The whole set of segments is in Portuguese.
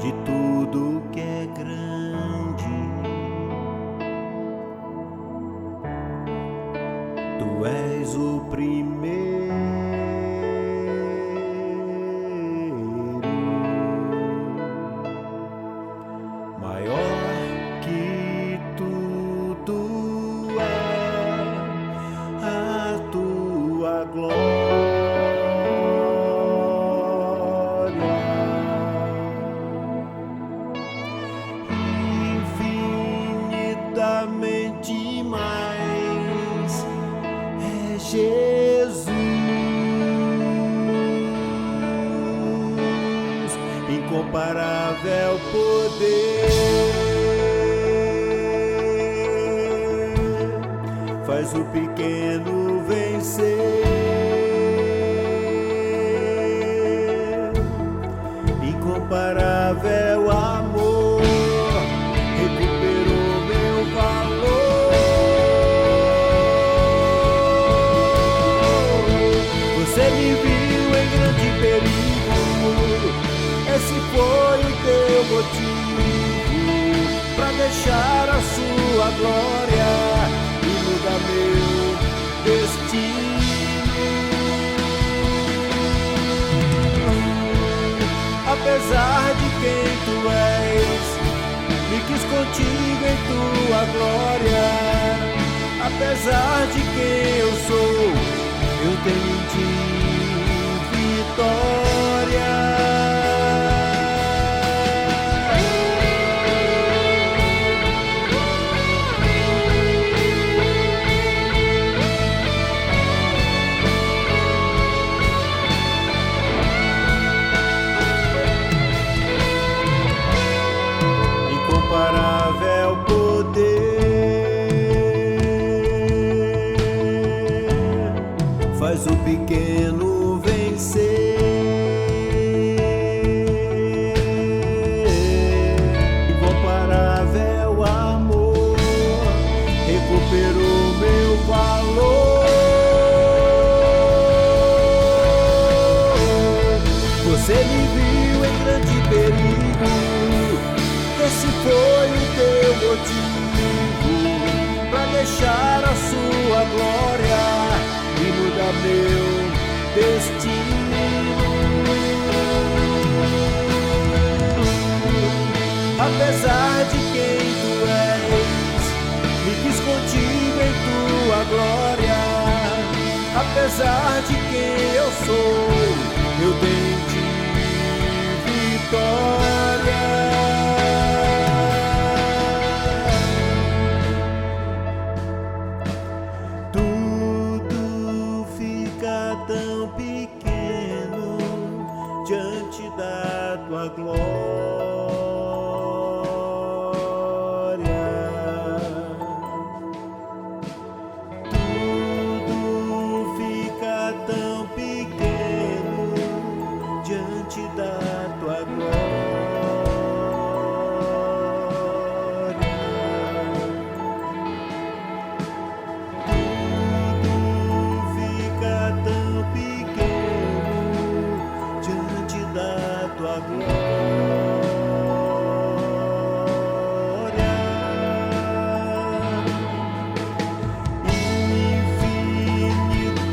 de tudo que é grande. Tu és o primeiro, maior que tudo é a tua glória. Infinitamente mais é Jesus, incomparável poder, faz o pequeno vencer, incomparável amor, recuperou meu valor. Você me viu em grande perigo, esse foi o teu motivo, pra deixar a sua glória e mudar meu destino. Apesar de quem tu és, me quis contigo em tua glória. Apesar de quem eu sou, eu tenho em ti vitória. Incomparável poder, faz o pequeno vencer, incomparável amor, recuperou meu valor. Você me viu em grande perigo, esse foi o teu motivo, pra deixar a sua glória e mudar meu destino. Apesar de quem tu és, me quis contigo em tua glória. Apesar de quem eu sou, eu tenho em ti vitória. Tão pequeno diante da tua glória. Tudo fica tão pequeno diante da tua glória. Tudo fica tão pequeno diante da tua glória.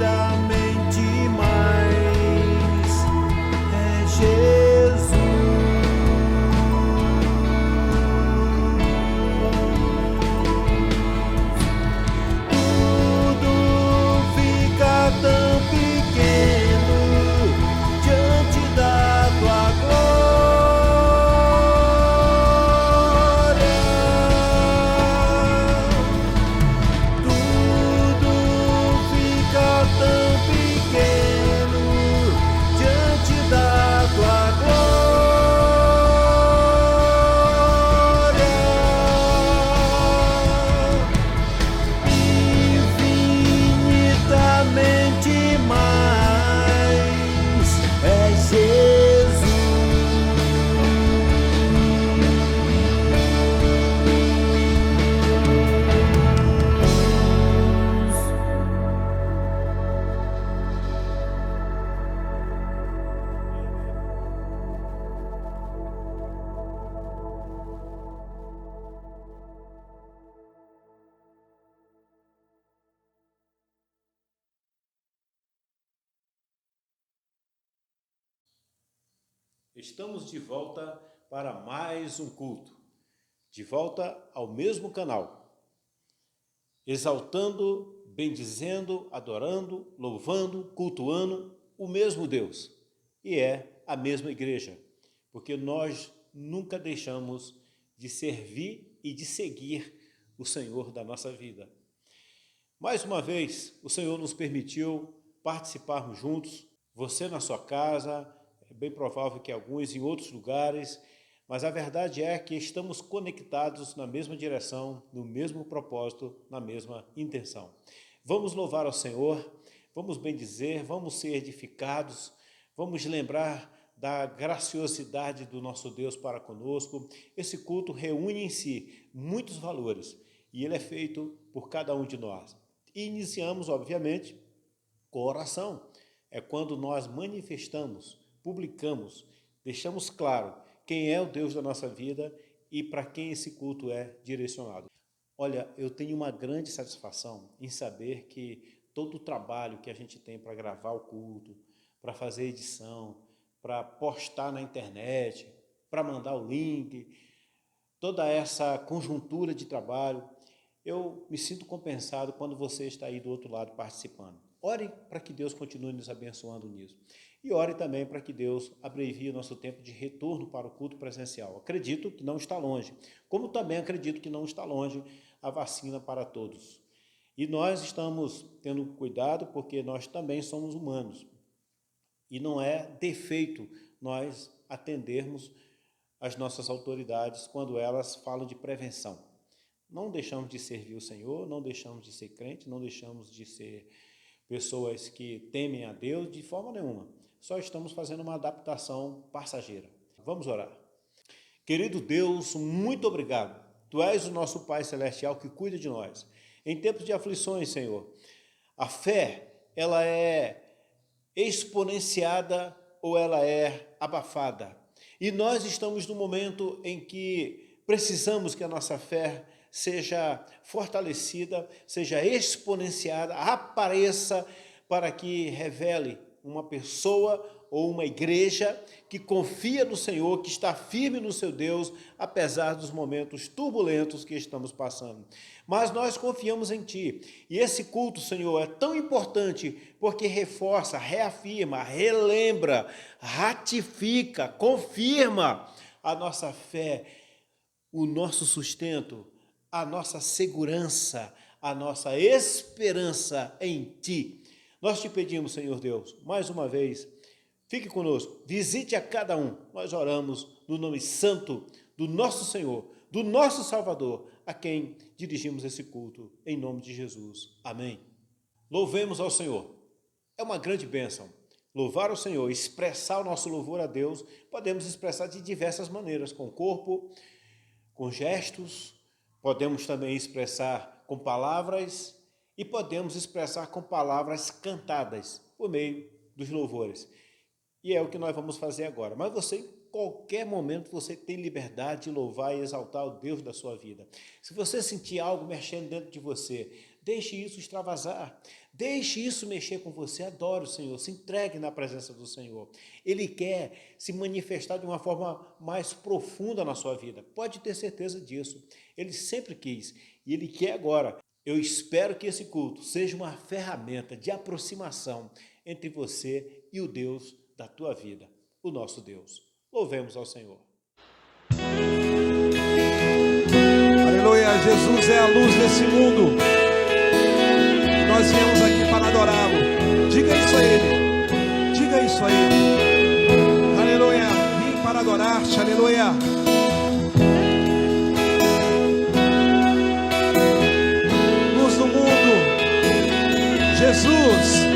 Infinitamente mais é Jesus, tudo fica tão pequeno diante da tua glória. Estamos de volta para mais um culto, de volta ao mesmo canal, exaltando, bendizendo, adorando, louvando, cultuando o mesmo Deus, e é a mesma igreja, porque nós nunca deixamos de servir e de seguir o Senhor da nossa vida. Mais uma vez, o Senhor nos permitiu participarmos juntos, você na sua casa, é bem provável que alguns em outros lugares, mas a verdade é que estamos conectados na mesma direção, no mesmo propósito, na mesma intenção. Vamos louvar ao Senhor, vamos bendizer, vamos ser edificados, vamos lembrar da graciosidade do nosso Deus para conosco. Esse culto reúne em si muitos valores e ele é feito por cada um de nós. E iniciamos, obviamente, com oração. É quando nós manifestamos, publicamos, deixamos claro quem é o Deus da nossa vida e para quem esse culto é direcionado. Olha, eu tenho uma grande satisfação em saber que todo o trabalho que a gente tem para gravar o culto, para fazer edição, para postar na internet, para mandar o link, toda essa conjuntura de trabalho, eu me sinto compensado quando você está aí do outro lado participando. Ore para que Deus continue nos abençoando nisso. E ore também para que Deus abrevie o nosso tempo de retorno para o culto presencial. Acredito que não está longe, como também acredito que não está longe a vacina para todos. E nós estamos tendo cuidado porque nós também somos humanos. E não é defeito nós atendermos as nossas autoridades quando elas falam de prevenção. Não deixamos de servir o Senhor, não deixamos de ser crente, não deixamos de ser pessoas que temem a Deus de forma nenhuma. Só estamos fazendo uma adaptação passageira. Vamos orar. Querido Deus, muito obrigado. Tu és o nosso Pai Celestial que cuida de nós. Em tempos de aflições, Senhor, a fé, ela é exponenciada ou ela é abafada. E nós estamos no momento em que precisamos que a nossa fé seja fortalecida, seja exponenciada, apareça para que revele uma pessoa ou uma igreja que confia no Senhor, que está firme no seu Deus, apesar dos momentos turbulentos que estamos passando. Mas nós confiamos em Ti. E esse culto, Senhor, é tão importante porque reforça, reafirma, relembra, ratifica, confirma a nossa fé, o nosso sustento, a nossa segurança, a nossa esperança em Ti. Nós te pedimos, Senhor Deus, mais uma vez, fique conosco, visite a cada um. Nós oramos no nome santo do nosso Senhor, do nosso Salvador, a quem dirigimos esse culto, em nome de Jesus. Amém. Louvemos ao Senhor. É uma grande bênção. Louvar ao Senhor, expressar o nosso louvor a Deus, podemos expressar de diversas maneiras, com o corpo, com gestos, podemos também expressar com palavras e podemos expressar com palavras cantadas por meio dos louvores. E é o que nós vamos fazer agora. Mas você, em qualquer momento, você tem liberdade de louvar e exaltar o Deus da sua vida. Se você sentir algo mexendo dentro de você, deixe isso extravasar. Deixe isso mexer com você. Adore o Senhor. Se entregue na presença do Senhor. Ele quer se manifestar de uma forma mais profunda na sua vida. Pode ter certeza disso. Ele sempre quis e Ele quer agora. Eu espero que esse culto seja uma ferramenta de aproximação entre você e o Deus da tua vida, o nosso Deus. Louvemos ao Senhor. Aleluia, Jesus é a luz desse mundo. Nós viemos aqui para adorá-lo. Diga isso a Ele. Diga isso a Ele. Aleluia, vim para adorar-te, aleluia. Luz do mundo, Jesus.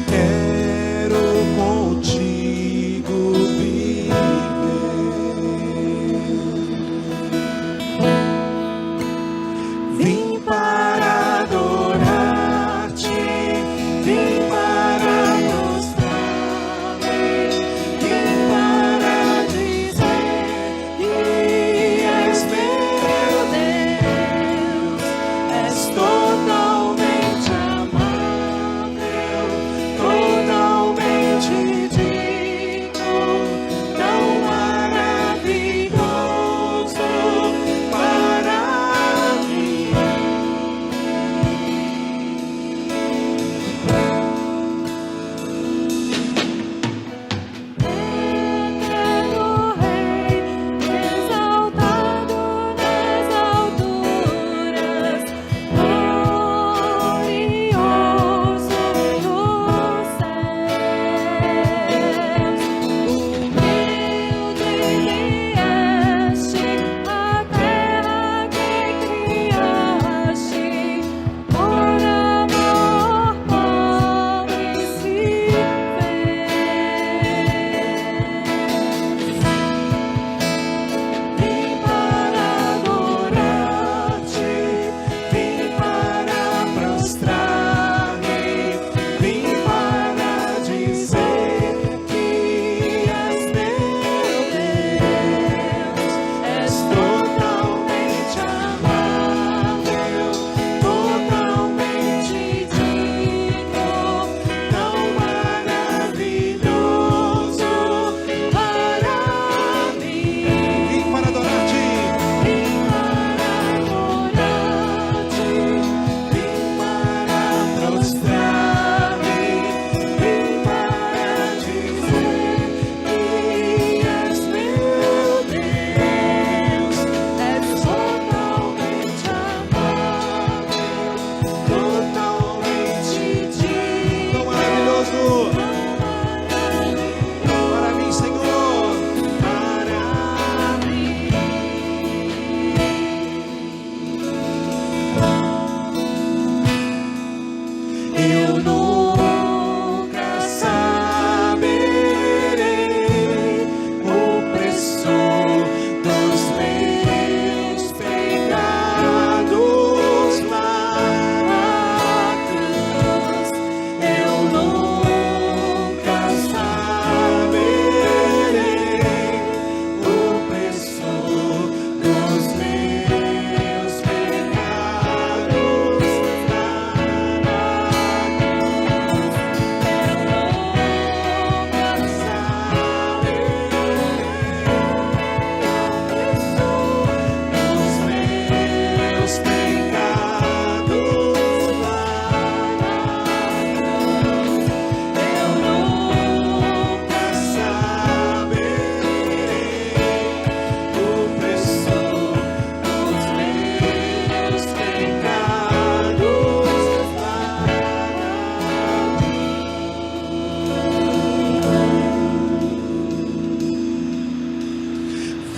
Quero contigo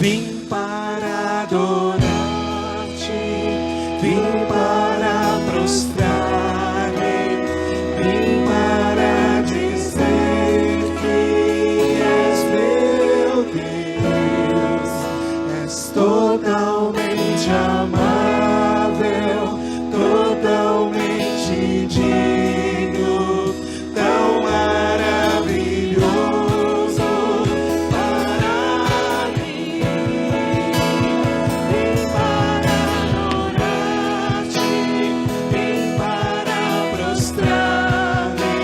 Vim para adorar-te, vim para prostrar-me, vim para dizer que és meu Deus. És totalmente amável, totalmente digno, tão maravilhoso para mim. Vim para adorar-te, vim para prostrar-me,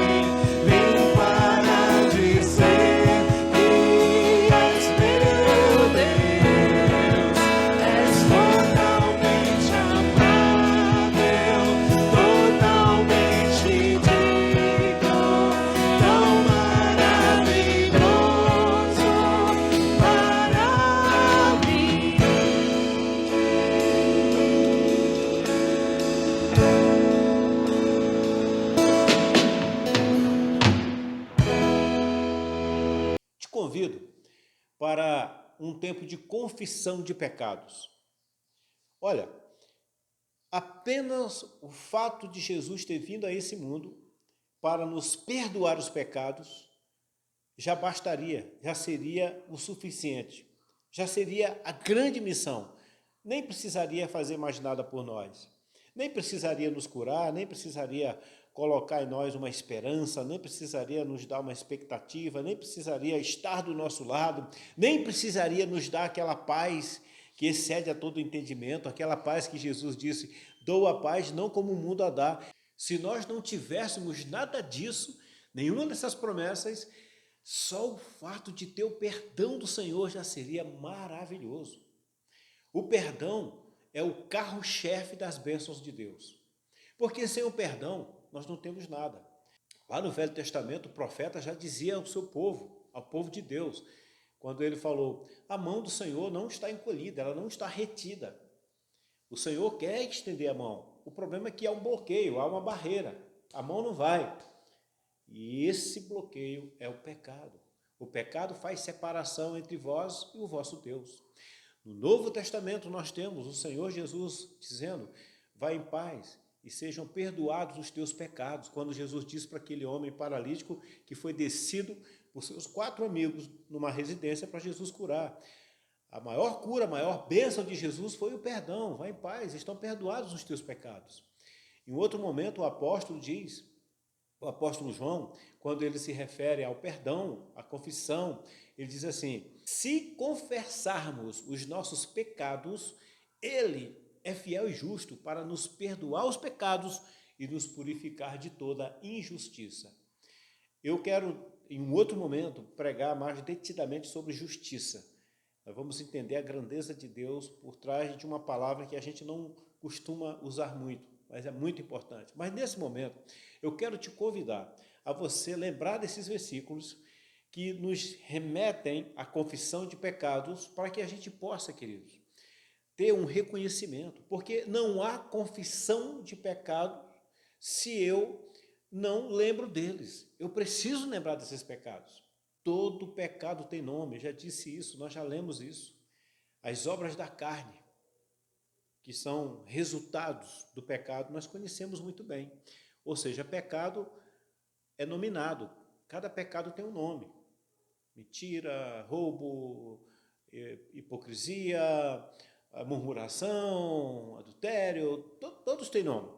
vim para dizer que és meu Deus. És totalmente amável, totalmente digno, tão maravilhoso para mim. Te convido para um tempo de confissão de pecados. Olha, apenas o fato de Jesus ter vindo a esse mundo para nos perdoar os pecados já bastaria, já seria o suficiente, já seria a grande missão. Nem precisaria fazer mais nada por nós, nem precisaria nos curar, nem precisaria colocar em nós uma esperança, nem precisaria nos dar uma expectativa, nem precisaria estar do nosso lado, nem precisaria nos dar aquela paz que excede a todo entendimento, aquela paz que Jesus disse: dou a paz não como o mundo a dá. Se nós não tivéssemos nada disso, nenhuma dessas promessas, só o fato de ter o perdão do Senhor já seria maravilhoso. O perdão é o carro-chefe das bênçãos de Deus. Porque sem o perdão, nós não temos nada. Lá no Velho Testamento, o profeta já dizia ao seu povo, ao povo de Deus, quando ele falou: a mão do Senhor não está encolhida, ela não está retida. O Senhor quer estender a mão. O problema é que há um bloqueio, há uma barreira. A mão não vai. E esse bloqueio é o pecado. O pecado faz separação entre vós e o vosso Deus. No Novo Testamento nós temos o Senhor Jesus dizendo: vai em paz e sejam perdoados os teus pecados. Quando Jesus disse para aquele homem paralítico que foi descido por seus 4 amigos numa residência para Jesus curar. A maior cura, a maior bênção de Jesus foi o perdão. Vai em paz, estão perdoados os teus pecados. Em outro momento o apóstolo diz, o apóstolo João, quando ele se refere ao perdão, à confissão, ele diz assim: se confessarmos os nossos pecados, ele é fiel e justo para nos perdoar os pecados e nos purificar de toda injustiça. Eu quero, em um outro momento, pregar mais detidamente sobre justiça. Nós vamos entender a grandeza de Deus por trás de uma palavra que a gente não costuma usar muito, mas é muito importante. Mas nesse momento, eu quero te convidar a você lembrar desses versículos que nos remetem à confissão de pecados para que a gente possa, queridos, ter um reconhecimento. Porque não há confissão de pecado se eu não lembro deles. Eu preciso lembrar desses pecados. Todo pecado tem nome, eu já disse isso, nós já lemos isso. As obras da carne, que são resultados do pecado, nós conhecemos muito bem. Ou seja, pecado é nominado, cada pecado tem um nome. Mentira, roubo, hipocrisia, murmuração, adultério, todos têm nome.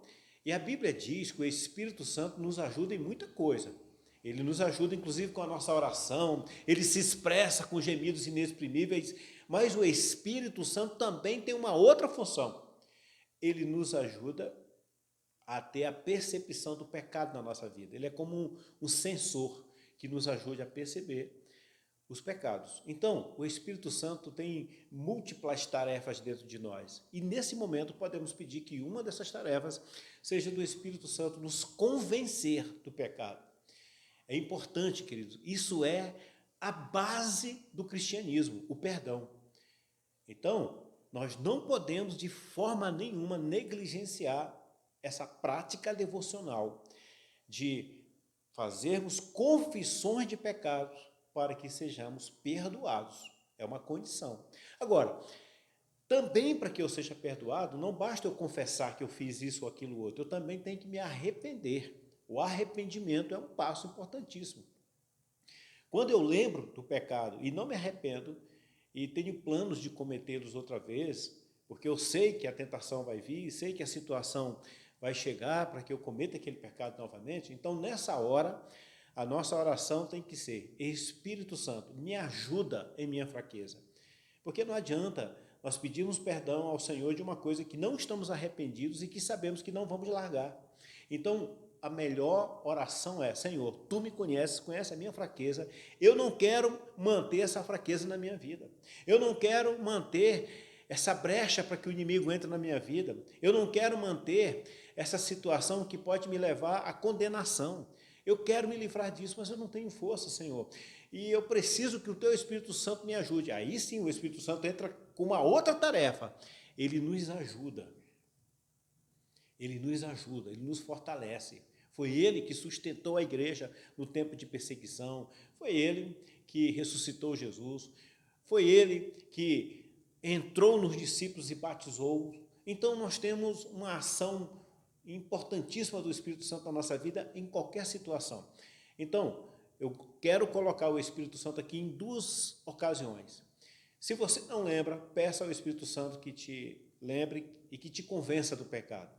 E a Bíblia diz que o Espírito Santo nos ajuda em muita coisa. Ele nos ajuda, inclusive, com a nossa oração, ele se expressa com gemidos inexprimíveis, mas o Espírito Santo também tem uma outra função. Ele nos ajuda a ter a percepção do pecado na nossa vida. Ele é como um sensor que nos ajude a perceber os pecados. Então, o Espírito Santo tem múltiplas tarefas dentro de nós. E nesse momento podemos pedir que uma dessas tarefas seja do Espírito Santo nos convencer do pecado. É importante, queridos, isso é a base do cristianismo, o perdão. Então, nós não podemos de forma nenhuma negligenciar essa prática devocional de fazermos confissões de pecados para que sejamos perdoados. É uma condição. Agora, também para que eu seja perdoado, não basta eu confessar que eu fiz isso ou aquilo outro, eu também tenho que me arrepender. O arrependimento é um passo importantíssimo. Quando eu lembro do pecado e não me arrependo, e tenho planos de cometê-los outra vez, porque eu sei que a tentação vai vir, sei que a situação vai chegar para que eu cometa aquele pecado novamente, então nessa hora, a nossa oração tem que ser: Espírito Santo, me ajuda em minha fraqueza. Porque não adianta nós pedirmos perdão ao Senhor de uma coisa que não estamos arrependidos e que sabemos que não vamos largar. Então, a melhor oração é: Senhor, Tu me conheces, conhece a minha fraqueza, eu não quero manter essa fraqueza na minha vida, eu não quero manter essa brecha para que o inimigo entre na minha vida, eu não quero manter essa situação que pode me levar à condenação, eu quero me livrar disso, mas eu não tenho força, Senhor, e eu preciso que o Teu Espírito Santo me ajude. Aí sim o Espírito Santo entra com uma outra tarefa, ele nos ajuda, ele nos fortalece. Foi ele que sustentou a igreja no tempo de perseguição, foi ele que ressuscitou Jesus, foi ele que entrou nos discípulos e batizou. Então nós temos uma ação importantíssima do Espírito Santo na nossa vida em qualquer situação. Então, eu quero colocar o Espírito Santo aqui em duas ocasiões. Se você não lembra, peça ao Espírito Santo que te lembre e que te convença do pecado.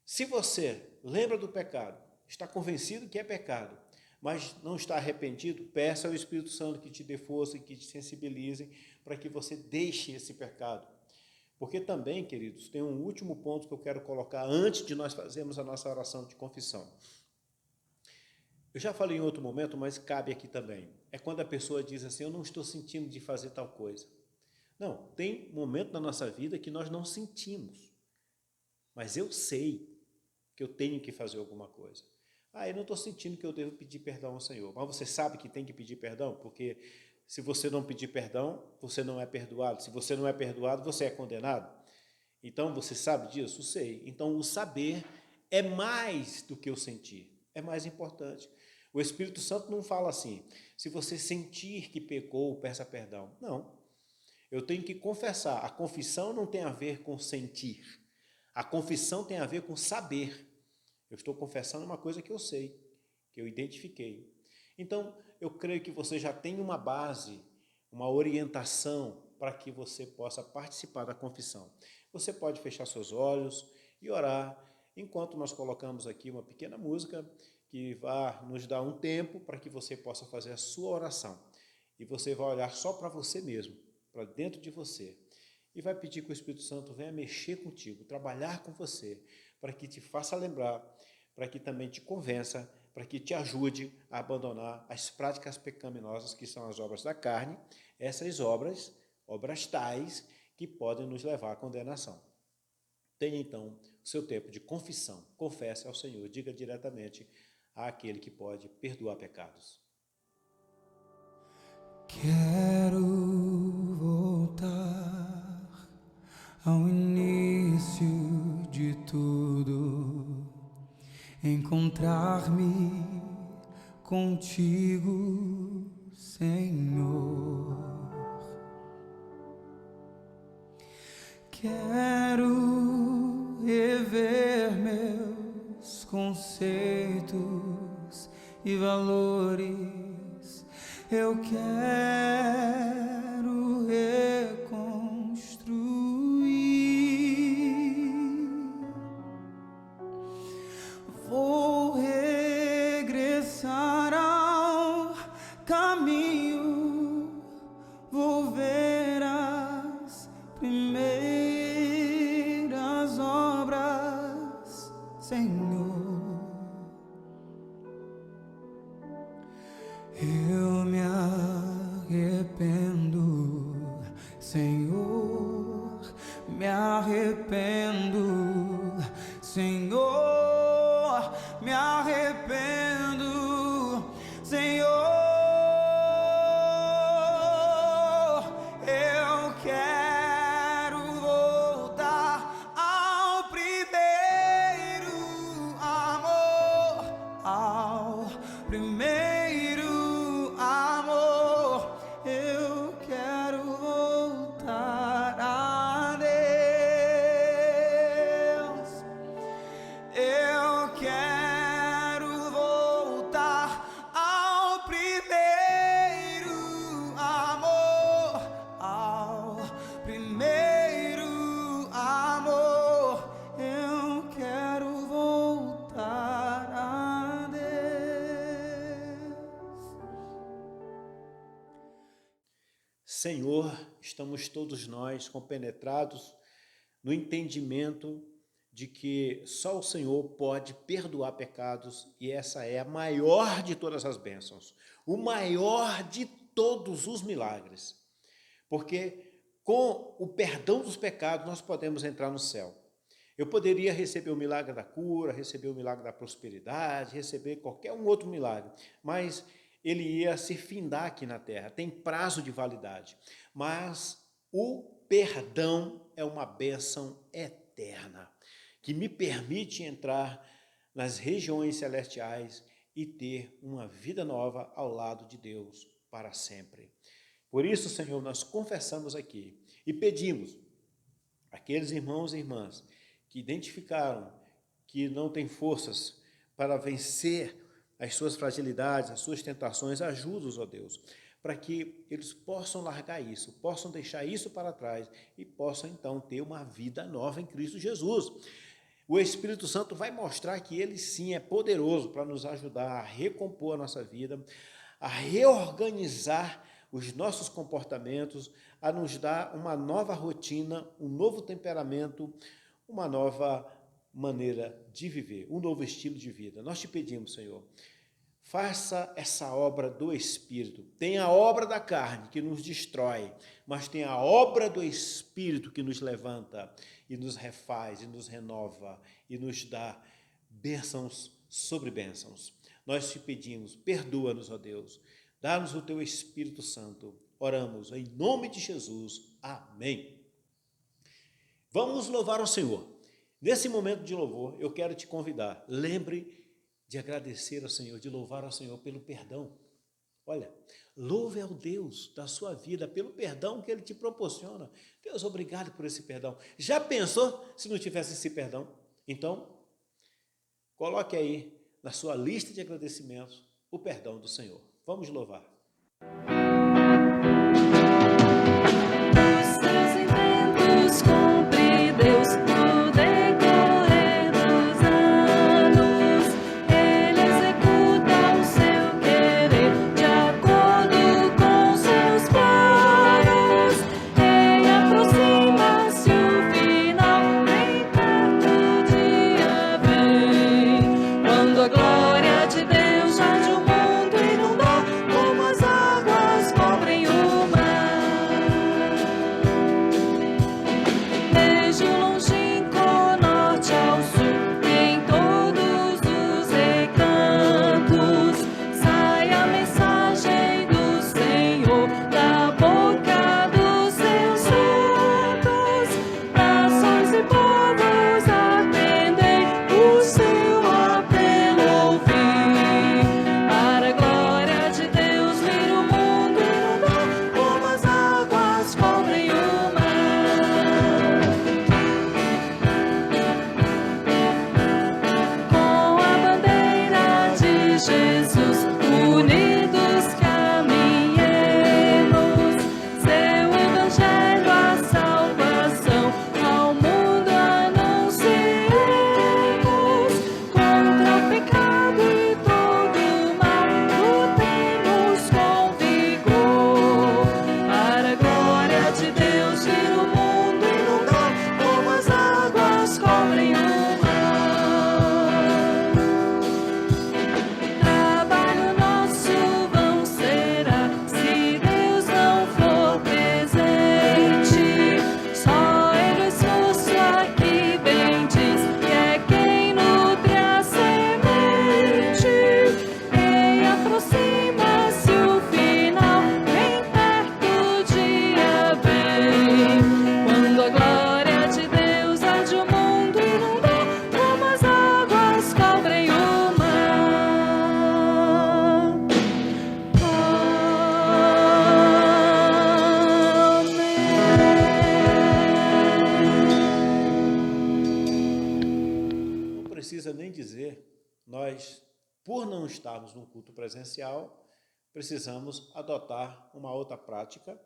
Se você lembra do pecado, está convencido que é pecado, mas não está arrependido, peça ao Espírito Santo que te dê força e que te sensibilize para que você deixe esse pecado. Porque também, queridos, tem um último ponto que eu quero colocar antes de nós fazermos a nossa oração de confissão. Eu já falei em outro momento, mas cabe aqui também. É quando a pessoa diz assim: eu não estou sentindo de fazer tal coisa. Não, tem momento na nossa vida que nós não sentimos, mas eu sei que eu tenho que fazer alguma coisa. Eu não estou sentindo que eu devo pedir perdão ao Senhor. Mas você sabe que tem que pedir perdão? Porque se você não pedir perdão, você não é perdoado. Se você não é perdoado, você é condenado. Então, você sabe disso? Sei. Então, o saber é mais do que o sentir. É mais importante. O Espírito Santo não fala assim: se você sentir que pecou, peça perdão. Não. Eu tenho que confessar. A confissão não tem a ver com sentir. A confissão tem a ver com saber. Eu estou confessando uma coisa que eu sei, que eu identifiquei. Então, eu creio que você já tem uma base, uma orientação para que você possa participar da confissão. Você pode fechar seus olhos e orar, enquanto nós colocamos aqui uma pequena música que vai nos dar um tempo para que você possa fazer a sua oração. E você vai olhar só para você mesmo, para dentro de você. E vai pedir que o Espírito Santo venha mexer contigo, trabalhar com você, para que te faça lembrar, para que também te convença, para que te ajude a abandonar as práticas pecaminosas que são as obras da carne, essas obras tais que podem nos levar à condenação. Tenha então o seu tempo de confissão, confesse ao Senhor, diga diretamente àquele que pode perdoar pecados. Quero voltar ao início de tudo, encontrar-me contigo, Senhor. Quero rever meus conceitos e valores. Eu quero reconstruir. Vou regressar ao caminho. Vou ver as primeiras obras, Senhor. Eu me arrependo, Senhor, me arrependo, Senhor, me arrependo, Senhor. Senhor, estamos todos nós compenetrados no entendimento de que só o Senhor pode perdoar pecados e essa é a maior de todas as bênçãos, o maior de todos os milagres, porque com o perdão dos pecados nós podemos entrar no céu. Eu poderia receber o milagre da cura, receber o milagre da prosperidade, receber qualquer um outro milagre, mas ele ia se findar aqui na terra, tem prazo de validade. Mas o perdão é uma bênção eterna, que me permite entrar nas regiões celestiais e ter uma vida nova ao lado de Deus para sempre. Por isso, Senhor, nós confessamos aqui e pedimos àqueles irmãos e irmãs que identificaram que não têm forças para vencer as suas fragilidades, as suas tentações, ajuda-os, ó Deus, para que eles possam largar isso, possam deixar isso para trás e possam então ter uma vida nova em Cristo Jesus. O Espírito Santo vai mostrar que ele sim é poderoso para nos ajudar a recompor a nossa vida, a reorganizar os nossos comportamentos, a nos dar uma nova rotina, um novo temperamento, uma nova maneira de viver, um novo estilo de vida. Nós te pedimos, Senhor, faça essa obra do Espírito. Tem a obra da carne que nos destrói, mas tem a obra do Espírito que nos levanta e nos refaz e nos renova e nos dá bênçãos sobre bênçãos. Nós te pedimos, perdoa-nos, ó Deus, dá-nos o teu Espírito Santo. Oramos em nome de Jesus. Amém. Vamos louvar ao Senhor. Nesse momento de louvor, eu quero te convidar. Lembre de agradecer ao Senhor, de louvar ao Senhor pelo perdão. Olha, louve ao Deus da sua vida pelo perdão que Ele te proporciona. Deus, obrigado por esse perdão. Já pensou se não tivesse esse perdão? Então, coloque aí na sua lista de agradecimentos o perdão do Senhor. Vamos louvar. Nós, por não estarmos no culto presencial, precisamos adotar uma outra prática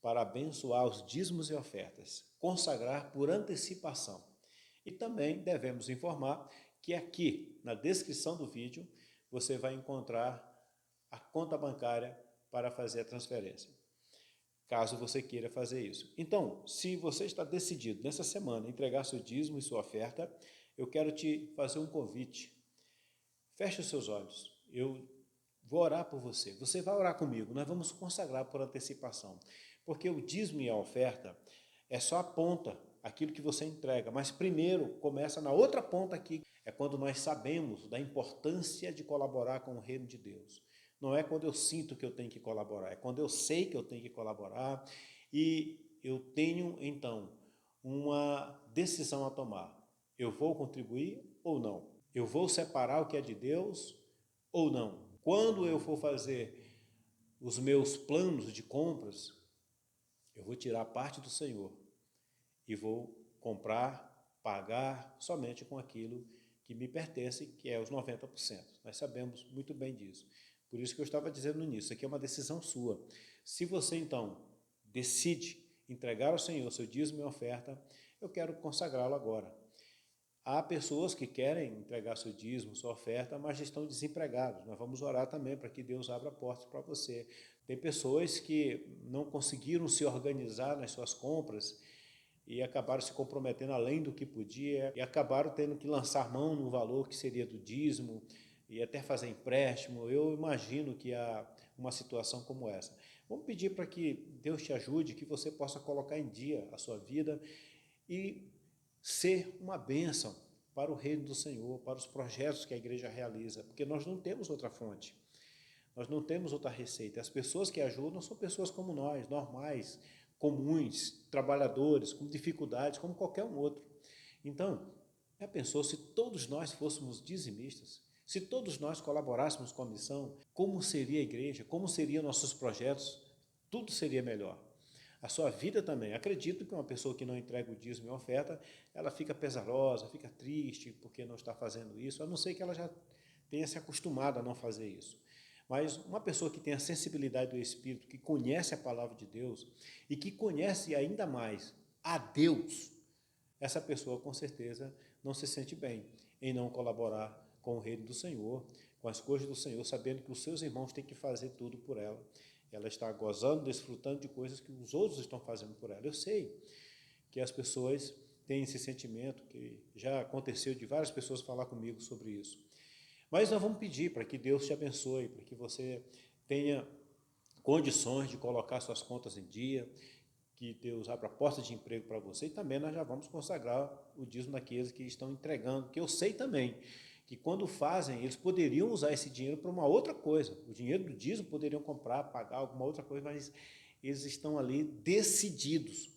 para abençoar os dízimos e ofertas, consagrar por antecipação. E também devemos informar que aqui, na descrição do vídeo, você vai encontrar a conta bancária para fazer a transferência. caso você queira fazer isso. Então, se você está decidido nessa semana entregar seu dízimo e sua oferta, eu quero te fazer um convite. Feche os seus olhos. Eu vou orar por você. Você vai orar comigo. Nós vamos consagrar por antecipação. Porque o dízimo e a oferta é só a ponta, aquilo que você entrega. Mas primeiro começa na outra ponta aqui. É quando nós sabemos da importância de colaborar com o reino de Deus. Não é quando eu sinto que eu tenho que colaborar, é quando eu sei que eu tenho que colaborar e eu tenho, então, uma decisão a tomar. Eu vou contribuir ou não? Eu vou separar o que é de Deus ou não? Quando eu for fazer os meus planos de compras, eu vou tirar parte do Senhor e vou comprar, pagar somente com aquilo que me pertence, que é os 90%. Nós sabemos muito bem disso. Por isso que eu estava dizendo no início, aqui é uma decisão sua. Se você, então, decide entregar ao Senhor seu dízimo e oferta, eu quero consagrá-lo agora. Há pessoas que querem entregar seu dízimo, sua oferta, mas estão desempregados. Nós vamos orar também para que Deus abra portas para você. Tem pessoas que não conseguiram se organizar nas suas compras e acabaram se comprometendo além do que podia e acabaram tendo que lançar mão no valor que seria do dízimo, e até fazer empréstimo. Eu imagino que há uma situação como essa. Vamos pedir para que Deus te ajude, que você possa colocar em dia a sua vida e ser uma bênção para o reino do Senhor, para os projetos que a igreja realiza, porque nós não temos outra fonte, nós não temos outra receita. As pessoas que ajudam são pessoas como nós, normais, comuns, trabalhadores, com dificuldades, como qualquer um outro. Então, já pensou se todos nós fôssemos dizimistas? Se todos nós colaborássemos com a missão, como seria a igreja? Como seriam nossos projetos? Tudo seria melhor. A sua vida também. Acredito que uma pessoa que não entrega o dízimo e a oferta, ela fica pesarosa, fica triste porque não está fazendo isso, a não ser que ela já tenha se acostumado a não fazer isso. Mas uma pessoa que tem a sensibilidade do Espírito, que conhece a palavra de Deus e que conhece ainda mais a Deus, essa pessoa com certeza não se sente bem em não colaborar com o reino do Senhor, com as coisas do Senhor, sabendo que os seus irmãos têm que fazer tudo por ela. Ela está gozando, desfrutando de coisas que os outros estão fazendo por ela. Eu sei que as pessoas têm esse sentimento, que já aconteceu de várias pessoas falar comigo sobre isso. Mas nós vamos pedir para que Deus te abençoe, para que você tenha condições de colocar suas contas em dia, que Deus abra porta de emprego para você, e também nós já vamos consagrar o dízimo daqueles que estão entregando, que eu sei também que quando fazem, eles poderiam usar esse dinheiro para uma outra coisa. O dinheiro do dízimo poderiam comprar, pagar alguma outra coisa, mas eles estão ali decididos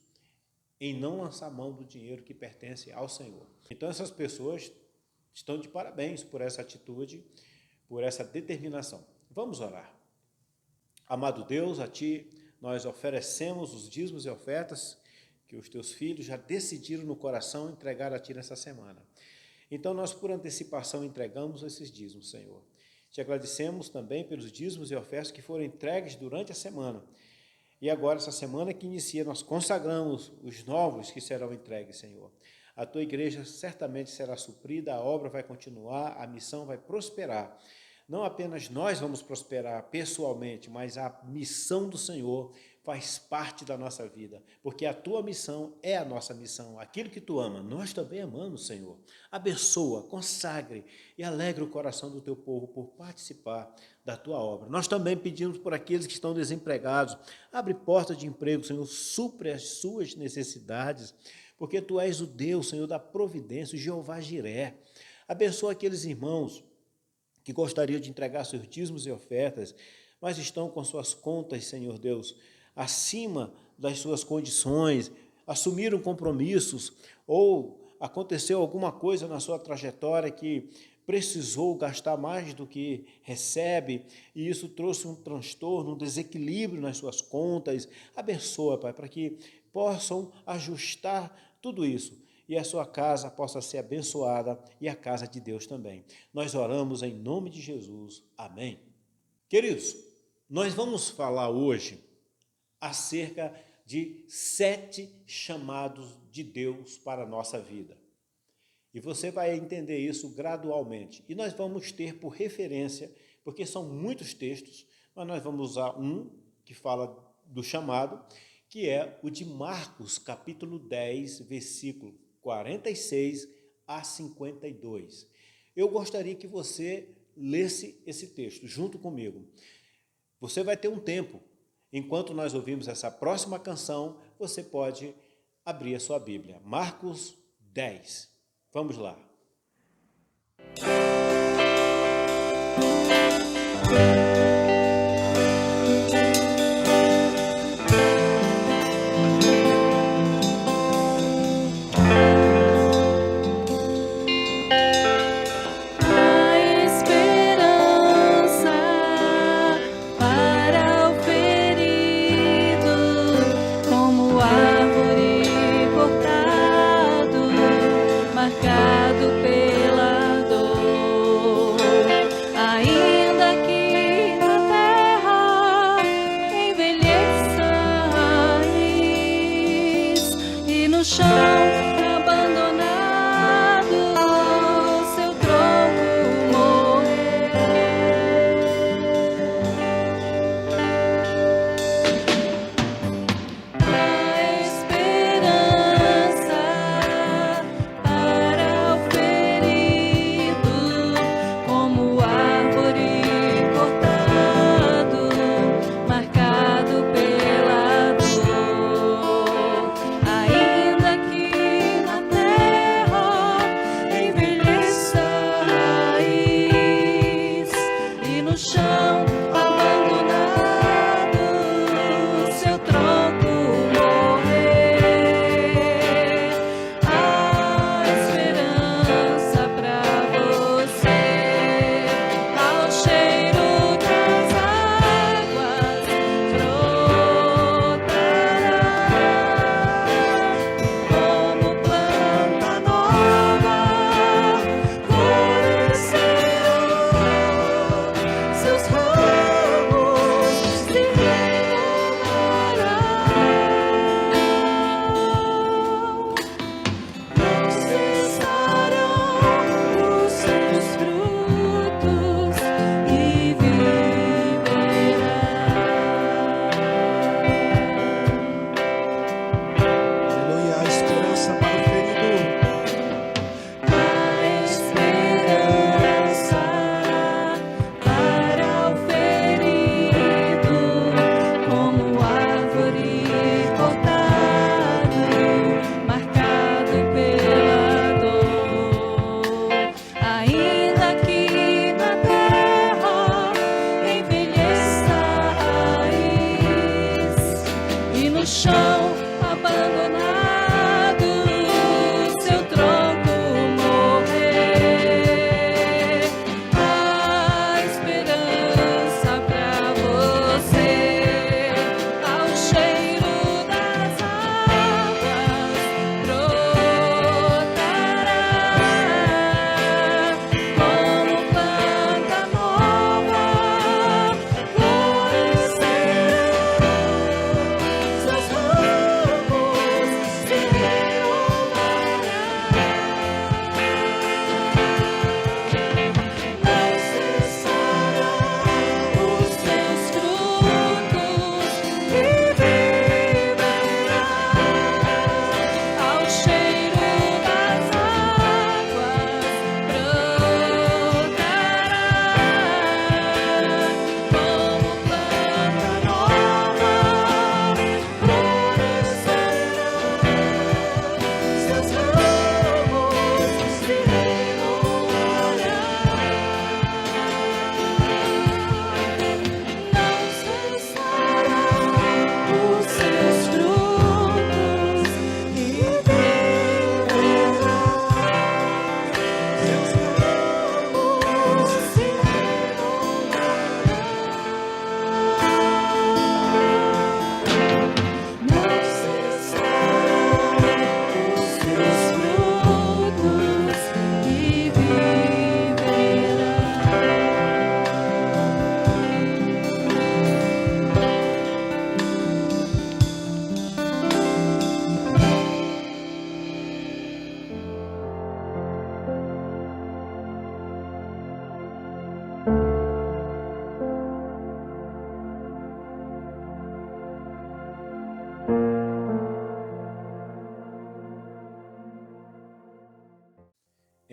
em não lançar mão do dinheiro que pertence ao Senhor. Então essas pessoas estão de parabéns por essa atitude, por essa determinação. Vamos orar. Amado Deus, a Ti nós oferecemos os dízimos e ofertas que os Teus filhos já decidiram no coração entregar a Ti nessa semana. Então, nós, por antecipação, entregamos esses dízimos, Senhor. Te agradecemos também pelos dízimos e ofertas que foram entregues durante a semana. E agora, essa semana que inicia, nós consagramos os novos que serão entregues, Senhor. A Tua igreja certamente será suprida, a obra vai continuar, a missão vai prosperar. Não apenas nós vamos prosperar pessoalmente, mas a missão do Senhor faz parte da nossa vida, porque a Tua missão é a nossa missão. Aquilo que Tu ama, nós também amamos, Senhor. Abençoa, consagre e alegre o coração do Teu povo por participar da Tua obra. Nós também pedimos por aqueles que estão desempregados, abre portas de emprego, Senhor, supre as suas necessidades, porque Tu és o Deus, Senhor, da providência, o Jeová Jiré. Abençoa aqueles irmãos que gostariam de entregar seus dízimos e ofertas, mas estão com suas contas, Senhor Deus, acima das suas condições, assumiram compromissos, ou aconteceu alguma coisa na sua trajetória que precisou gastar mais do que recebe, e isso trouxe um transtorno, um desequilíbrio nas suas contas. Abençoa, Pai, para que possam ajustar tudo isso, e a sua casa possa ser abençoada, e a casa de Deus também. Nós oramos em nome de Jesus. Amém. Queridos, nós vamos falar hoje acerca de 7 chamados de Deus para a nossa vida. E você vai entender isso gradualmente. E nós vamos ter por referência, porque são muitos textos, mas nós vamos usar um que fala do chamado, que é o de Marcos, capítulo 10, versículo 46 a 52. Eu gostaria que você lesse esse texto junto comigo. Você vai ter um tempo. Enquanto nós ouvimos essa próxima canção, você pode abrir a sua Bíblia. Marcos 10. Vamos lá.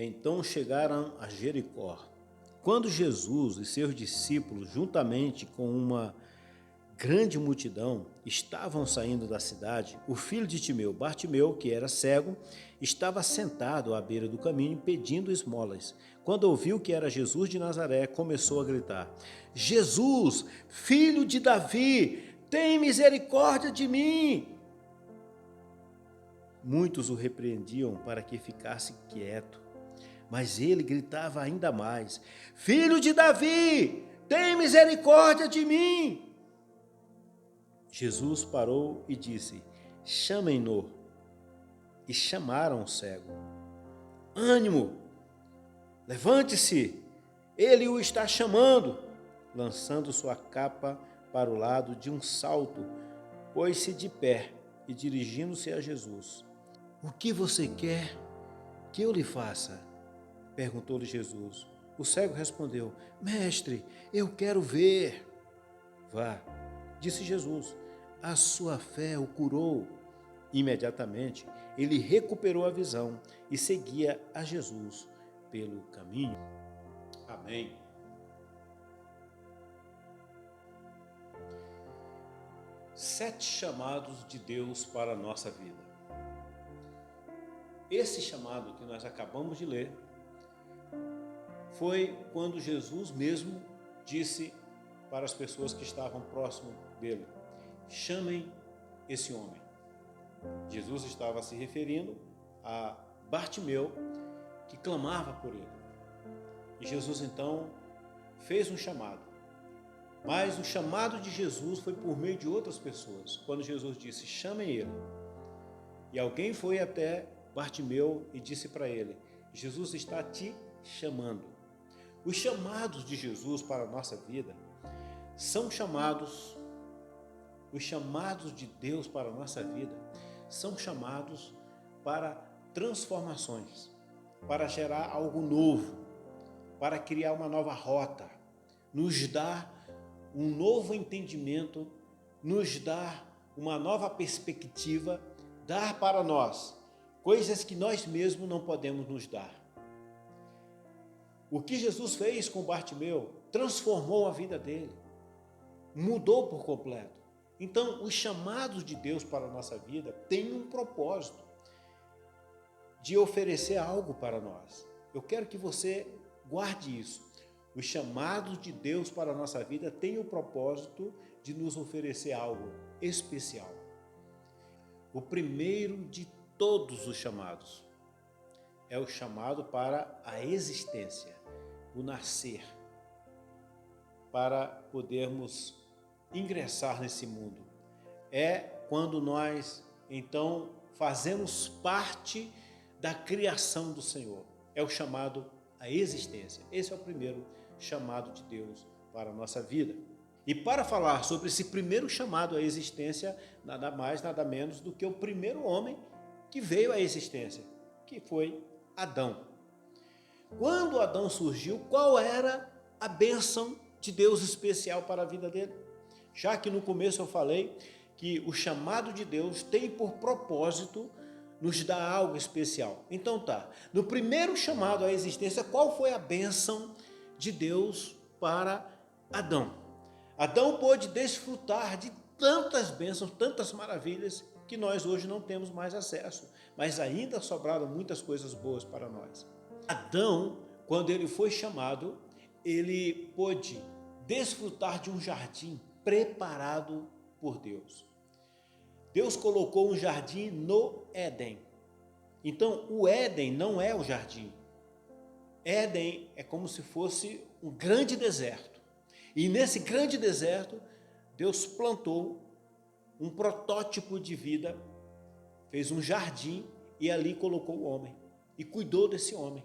Então chegaram a Jericó. Quando Jesus e seus discípulos, juntamente com uma grande multidão, estavam saindo da cidade, o filho de Timeu, Bartimeu, que era cego, estava sentado à beira do caminho pedindo esmolas. Quando ouviu que era Jesus de Nazaré, começou a gritar: Jesus, filho de Davi, tem misericórdia de mim! Muitos o repreendiam para que ficasse quieto, mas ele gritava ainda mais: Filho de Davi, tem misericórdia de mim! Jesus parou e disse: Chamem-no. E chamaram o cego. Ânimo, levante-se, ele o está chamando. Lançando sua capa para o lado de um salto, pôs-se de pé e dirigindo-se a Jesus: O que você quer que eu lhe faça? Perguntou-lhe Jesus. O cego respondeu: Mestre, eu quero ver. Vá, disse Jesus, a sua fé o curou. Imediatamente ele recuperou a visão e seguia a Jesus pelo caminho. Amém. Sete chamados de Deus para a nossa vida. Esse chamado que nós acabamos de ler foi quando Jesus mesmo disse para as pessoas que estavam próximo dele: chamem esse homem. Jesus estava se referindo a Bartimeu, que clamava por ele. E Jesus então fez um chamado. Mas o chamado de Jesus foi por meio de outras pessoas. Quando Jesus disse: chamem ele. E alguém foi até Bartimeu e disse para ele: Jesus está te chamando. Os chamados de Jesus para a nossa vida são chamados, os chamados de Deus para a nossa vida são chamados para transformações, para gerar algo novo, para criar uma nova rota, nos dar um novo entendimento, nos dar uma nova perspectiva, dar para nós coisas que nós mesmos não podemos nos dar. O que Jesus fez com Bartimeu transformou a vida dele, mudou por completo. Então, os chamados de Deus para a nossa vida têm um propósito de oferecer algo para nós. Eu quero que você guarde isso. Os chamados de Deus para a nossa vida têm o propósito de nos oferecer algo especial. O primeiro de todos os chamados é o chamado para a existência, o nascer, para podermos ingressar nesse mundo. É quando nós, então, fazemos parte da criação do Senhor. É o chamado à existência. Esse é o primeiro chamado de Deus para a nossa vida. E para falar sobre esse primeiro chamado à existência, nada mais, nada menos do que o primeiro homem que veio à existência, que foi Adão. Quando Adão surgiu, qual era a bênção de Deus especial para a vida dele? Já que no começo eu falei que o chamado de Deus tem por propósito nos dar algo especial. Então tá, no primeiro chamado à existência, qual foi a bênção de Deus para Adão? Adão pôde desfrutar de tantas bênçãos, tantas maravilhas que nós hoje não temos mais acesso, mas ainda sobraram muitas coisas boas para nós. Adão, quando ele foi chamado, ele pôde desfrutar de um jardim preparado por Deus. Deus colocou um jardim no Éden. Então, o Éden não é o jardim. Éden é como se fosse um grande deserto. E nesse grande deserto, Deus plantou um protótipo de vida, fez um jardim e ali colocou o homem e cuidou desse homem.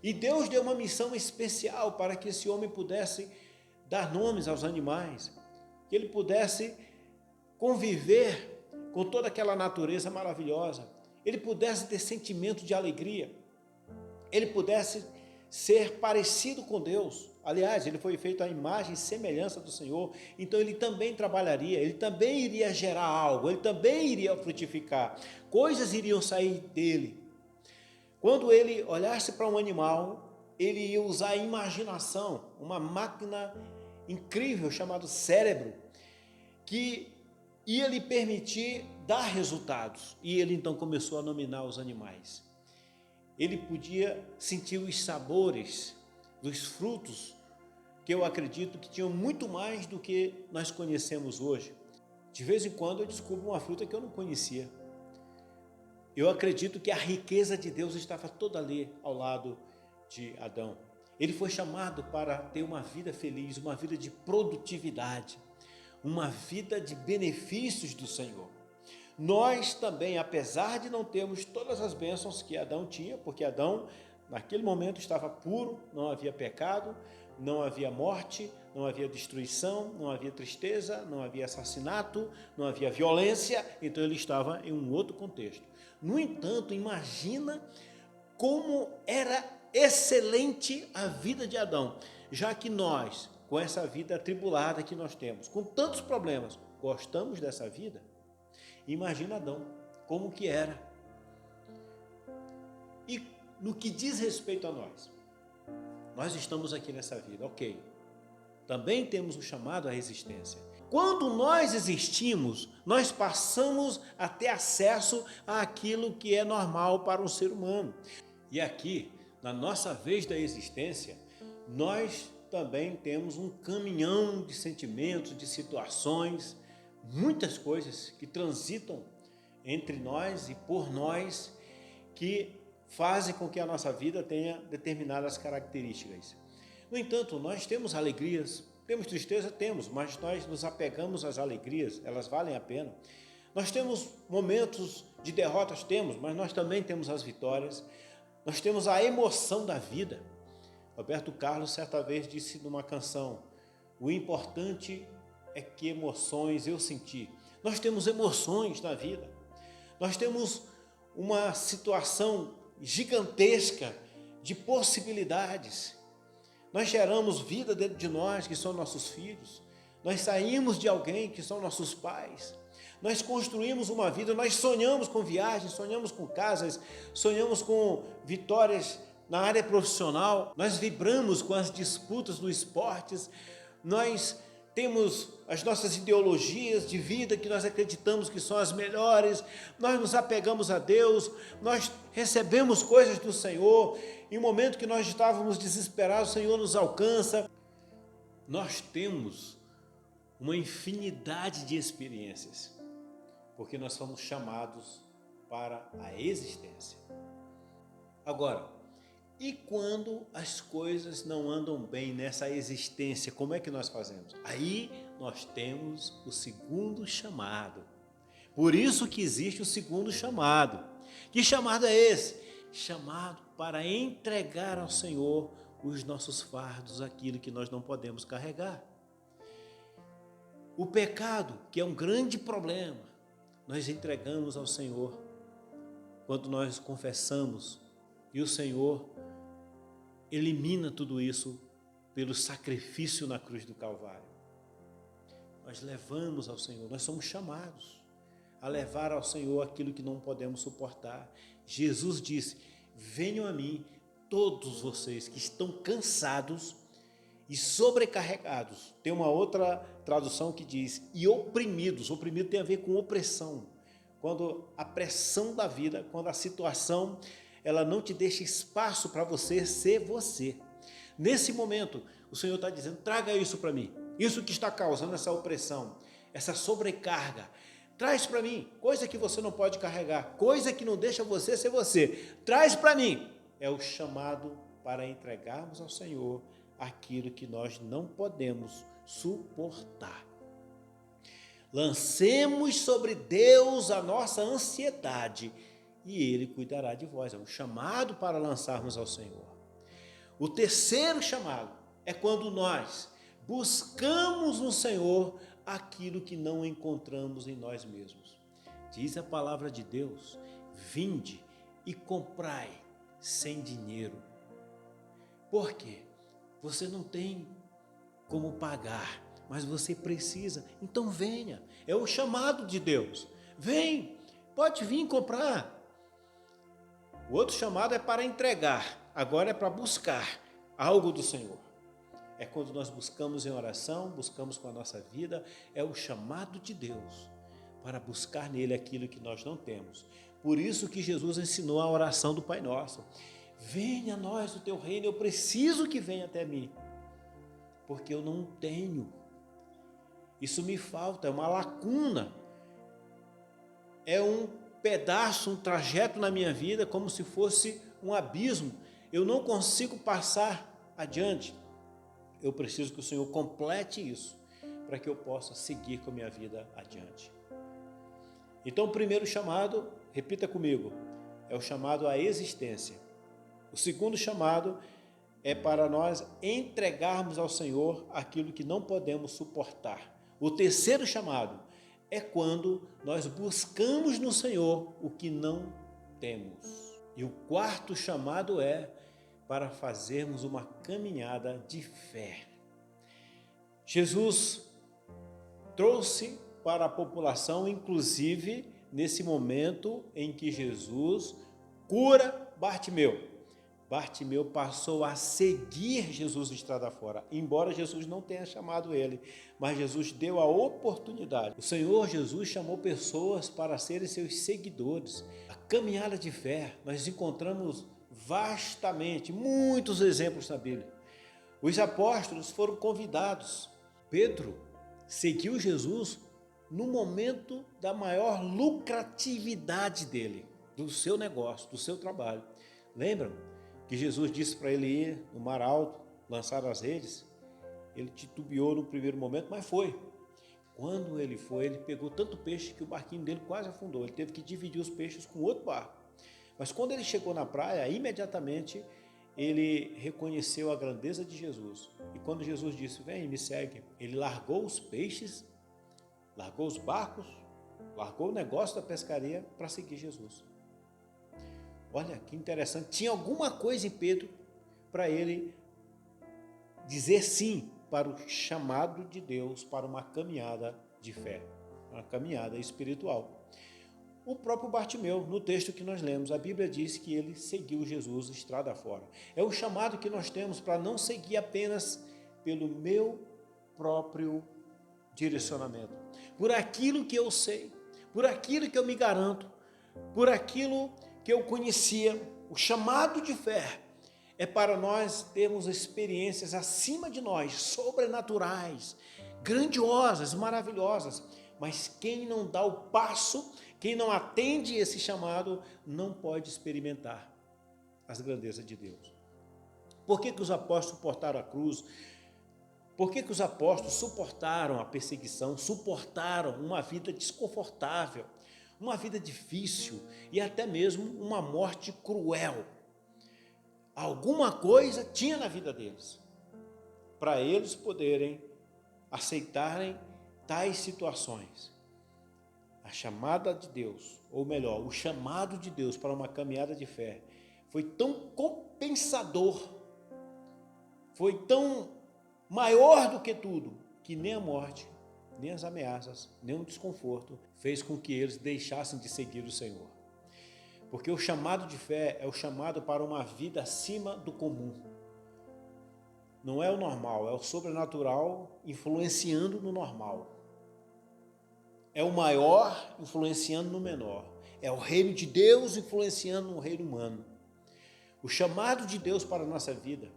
E Deus deu uma missão especial para que esse homem pudesse dar nomes aos animais, que ele pudesse conviver com toda aquela natureza maravilhosa, ele pudesse ter sentimento de alegria, ele pudesse ser parecido com Deus. Aliás, ele foi feito à imagem e semelhança do Senhor, então ele também trabalharia, ele também iria gerar algo, ele também iria frutificar, coisas iriam sair dele. Quando ele olhasse para um animal, ele ia usar a imaginação, uma máquina incrível chamada cérebro, que ia lhe permitir dar resultados. E ele então começou a nominar os animais. Ele podia sentir os sabores dos frutos, que eu acredito que tinham muito mais do que nós conhecemos hoje. De vez em quando eu descubro uma fruta que eu não conhecia. Eu acredito que a riqueza de Deus estava toda ali ao lado de Adão. Ele foi chamado para ter uma vida feliz, uma vida de produtividade, uma vida de benefícios do Senhor. Nós também, apesar de não termos todas as bênçãos que Adão tinha, porque Adão, naquele momento, estava puro, não havia pecado, não havia morte, não havia destruição, não havia tristeza, não havia assassinato, não havia violência, então ele estava em um outro contexto. No entanto, imagina como era excelente a vida de Adão, já que nós, com essa vida atribulada que nós temos, com tantos problemas, gostamos dessa vida. Imagina Adão, como que era. E no que diz respeito a nós estamos aqui nessa vida, ok. Também temos o chamado à existência. Quando nós existimos, nós passamos a ter acesso àquilo que é normal para um ser humano. E aqui, na nossa vez da existência, nós também temos um caminhão de sentimentos, de situações, muitas coisas que transitam entre nós e por nós, que fazem com que a nossa vida tenha determinadas características. No entanto, nós temos alegrias, temos tristeza, temos, mas nós nos apegamos às alegrias, elas valem a pena. Nós temos momentos de derrotas, temos, mas nós também temos as vitórias. Nós temos a emoção da vida. Roberto Carlos certa vez disse numa canção: o importante é que emoções eu senti. Nós temos emoções na vida. Nós temos uma situação gigantesca de possibilidades. Nós geramos vida dentro de nós, que são nossos filhos. Nós saímos de alguém, que são nossos pais. Nós construímos uma vida, nós sonhamos com viagens, sonhamos com casas, sonhamos com vitórias na área profissional. Nós vibramos com as disputas dos esportes. Nós temos as nossas ideologias de vida que nós acreditamos que são as melhores, nós nos apegamos a Deus, nós recebemos coisas do Senhor, em um momento que nós estávamos desesperados, o Senhor nos alcança. Nós temos uma infinidade de experiências, porque nós somos chamados para a existência. Agora, e quando as coisas não andam bem nessa existência, como é que nós fazemos? Aí nós temos o segundo chamado. Por isso que existe o segundo chamado. Que chamado é esse? Chamado para entregar ao Senhor os nossos fardos, aquilo que nós não podemos carregar. O pecado, que é um grande problema, nós entregamos ao Senhor quando nós confessamos, e o Senhor elimina tudo isso pelo sacrifício na cruz do Calvário. Nós levamos ao Senhor, nós somos chamados a levar ao Senhor aquilo que não podemos suportar. Jesus disse: venham a mim todos vocês que estão cansados e sobrecarregados. Tem uma outra tradução que diz, e oprimidos. Oprimido tem a ver com opressão. Quando a pressão da vida, quando a situação, ela não te deixa espaço para você ser você. Nesse momento, o Senhor está dizendo, traga isso para mim. Isso que está causando essa opressão, essa sobrecarga. Traz para mim, coisa que você não pode carregar, coisa que não deixa você ser você. Traz para mim. É o chamado para entregarmos ao Senhor aquilo que nós não podemos suportar. Lancemos sobre Deus a nossa ansiedade e Ele cuidará de vós. É um chamado para lançarmos ao Senhor. O terceiro chamado é quando nós buscamos no Senhor aquilo que não encontramos em nós mesmos. Diz a palavra de Deus, vinde e comprai sem dinheiro. Por quê? Você não tem como pagar, mas você precisa, então venha. É o chamado de Deus. Vem, pode vir comprar. O outro chamado é para entregar, agora é para buscar algo do Senhor. É quando nós buscamos em oração, buscamos com a nossa vida, é o chamado de Deus para buscar nele aquilo que nós não temos. Por isso que Jesus ensinou a oração do Pai Nosso. Venha a nós o teu reino, eu preciso que venha até mim, porque eu não tenho. Isso me falta, é uma lacuna, é um pedaço, um trajeto na minha vida, como se fosse um abismo. Eu não consigo passar adiante. Eu preciso que o Senhor complete isso, para que eu possa seguir com a minha vida adiante. Então, o primeiro chamado, repita comigo, é o chamado à existência. O segundo chamado é para nós entregarmos ao Senhor aquilo que não podemos suportar. O terceiro chamado é quando nós buscamos no Senhor o que não temos. E o quarto chamado é para fazermos uma caminhada de fé. Jesus trouxe para a população, inclusive nesse momento em que Jesus cura Bartimeu. Bartimeu passou a seguir Jesus de estrada fora, embora Jesus não tenha chamado ele, mas Jesus deu a oportunidade. O Senhor Jesus chamou pessoas para serem seus seguidores. A caminhada de fé, nós encontramos vastamente, muitos exemplos na Bíblia. Os apóstolos foram convidados. Pedro seguiu Jesus no momento da maior lucratividade dele, do seu negócio, do seu trabalho. Lembram que Jesus disse para ele ir no mar alto, lançar as redes? Ele titubeou no primeiro momento, mas foi. Quando ele foi, ele pegou tanto peixe que o barquinho dele quase afundou. Ele teve que dividir os peixes com outro barco. Mas quando ele chegou na praia, imediatamente ele reconheceu a grandeza de Jesus. E quando Jesus disse, vem, me segue, ele largou os peixes, largou os barcos, largou o negócio da pescaria para seguir Jesus. Olha que interessante, tinha alguma coisa em Pedro para ele dizer sim para o chamado de Deus, para uma caminhada de fé, uma caminhada espiritual. O próprio Bartimeu, no texto que nós lemos, a Bíblia diz que ele seguiu Jesus estrada fora. É o chamado que nós temos para não seguir apenas pelo meu próprio direcionamento, por aquilo que eu sei, por aquilo que eu me garanto, por aquilo que eu conhecia. O chamado de fé é para nós termos experiências acima de nós, sobrenaturais, grandiosas, maravilhosas, mas quem não dá o passo, quem não atende esse chamado, não pode experimentar as grandezas de Deus. Por que os apóstolos suportaram a cruz? Por que os apóstolos suportaram a perseguição, suportaram uma vida desconfortável, uma vida difícil e até mesmo uma morte cruel? Alguma coisa tinha na vida deles, para eles poderem aceitarem tais situações. A chamada de Deus, ou melhor, o chamado de Deus para uma caminhada de fé foi tão compensador, foi tão maior do que tudo, que nem a morte, nem as ameaças, nem o desconforto fez com que eles deixassem de seguir o Senhor. Porque o chamado de fé é o chamado para uma vida acima do comum. Não é o normal, é o sobrenatural influenciando no normal. É o maior influenciando no menor. É o reino de Deus influenciando no reino humano. O chamado de Deus para a nossa vida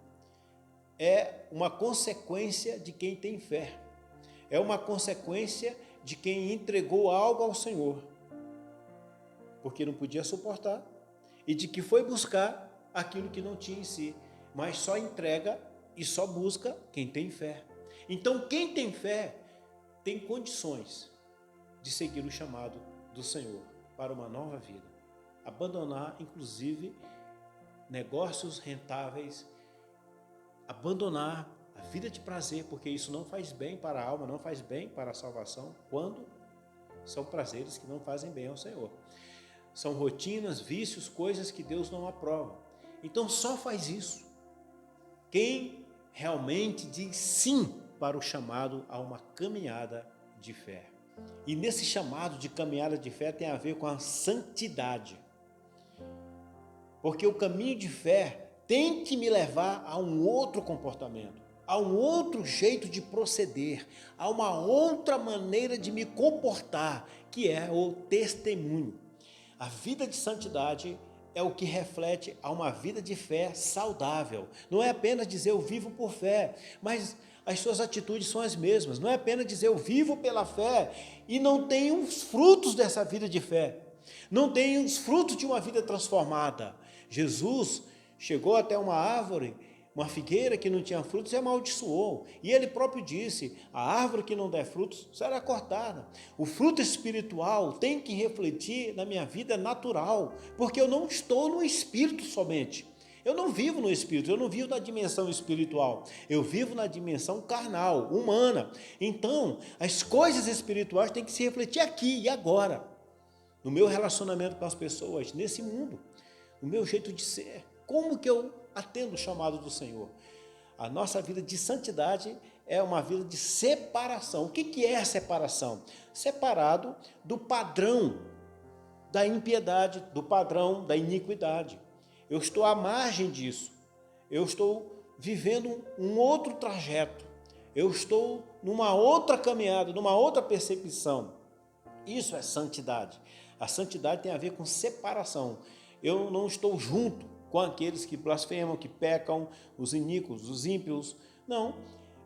é uma consequência de quem tem fé. É uma consequência de quem entregou algo ao Senhor, porque não podia suportar, e de que foi buscar aquilo que não tinha em si, mas só entrega e só busca quem tem fé. Então, quem tem fé tem condições de seguir o chamado do Senhor para uma nova vida, abandonar inclusive negócios rentáveis, abandonar a vida de prazer, porque isso não faz bem para a alma, não faz bem para a salvação, quando são prazeres que não fazem bem ao Senhor. São rotinas, vícios, coisas que Deus não aprova. Então só faz isso quem realmente diz sim para o chamado a uma caminhada de fé. E nesse chamado de caminhada de fé tem a ver com a santidade. porque o caminho de fé tem que me levar a um outro comportamento, a um outro jeito de proceder, a uma outra maneira de me comportar, que é o testemunho. A vida de santidade é o que reflete a uma vida de fé saudável. Não é apenas dizer eu vivo por fé, mas as suas atitudes são as mesmas. Não é apenas dizer eu vivo pela fé e não tenho os frutos dessa vida de fé. Não tenho os frutos de uma vida transformada. Jesus chegou até uma árvore, uma figueira que não tinha frutos, e amaldiçoou. E ele próprio disse, a árvore que não der frutos será cortada. O fruto espiritual tem que refletir na minha vida natural, porque eu não estou no espírito somente. Eu não vivo no espírito, eu não vivo na dimensão espiritual. Eu vivo na dimensão carnal, humana. Então, as coisas espirituais têm que se refletir aqui e agora. No meu relacionamento com as pessoas, nesse mundo. No meu jeito de ser. Como que eu atendo o chamado do Senhor? A nossa vida de santidade é uma vida de separação. O que é a separação? Separado do padrão da impiedade, do padrão da iniquidade. Eu estou à margem disso. Eu estou vivendo um outro trajeto. Eu estou numa outra caminhada, numa outra percepção. Isso é santidade. A santidade tem a ver com separação. Eu não estou junto com aqueles que blasfemam, que pecam, os iníquos, os ímpios. Não,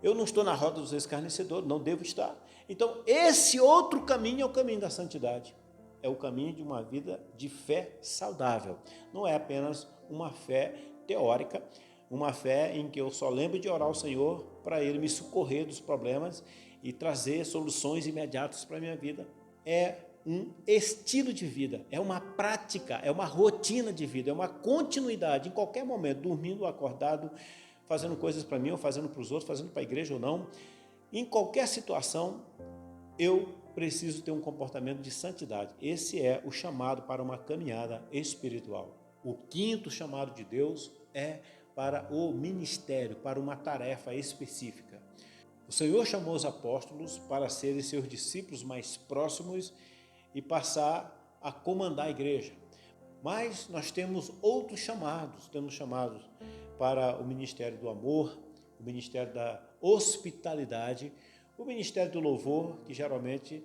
eu não estou na roda dos escarnecedores, não devo estar. Então, esse outro caminho é o caminho da santidade. É o caminho de uma vida de fé saudável. Não é apenas uma fé teórica, uma fé em que eu só lembro de orar ao Senhor para Ele me socorrer dos problemas e trazer soluções imediatas para a minha vida. É um estilo de vida, é uma prática, é uma rotina de vida, é uma continuidade em qualquer momento, dormindo, acordado, fazendo coisas para mim ou fazendo para os outros, fazendo para a igreja ou não. Em qualquer situação, eu preciso ter um comportamento de santidade. Esse é o chamado para uma caminhada espiritual. O quinto chamado de Deus é para o ministério, para uma tarefa específica. O Senhor chamou os apóstolos para serem seus discípulos mais próximos e passar a comandar a igreja. Mas nós temos outros chamados, temos chamados para o ministério do amor, o ministério da hospitalidade, o ministério do louvor, que geralmente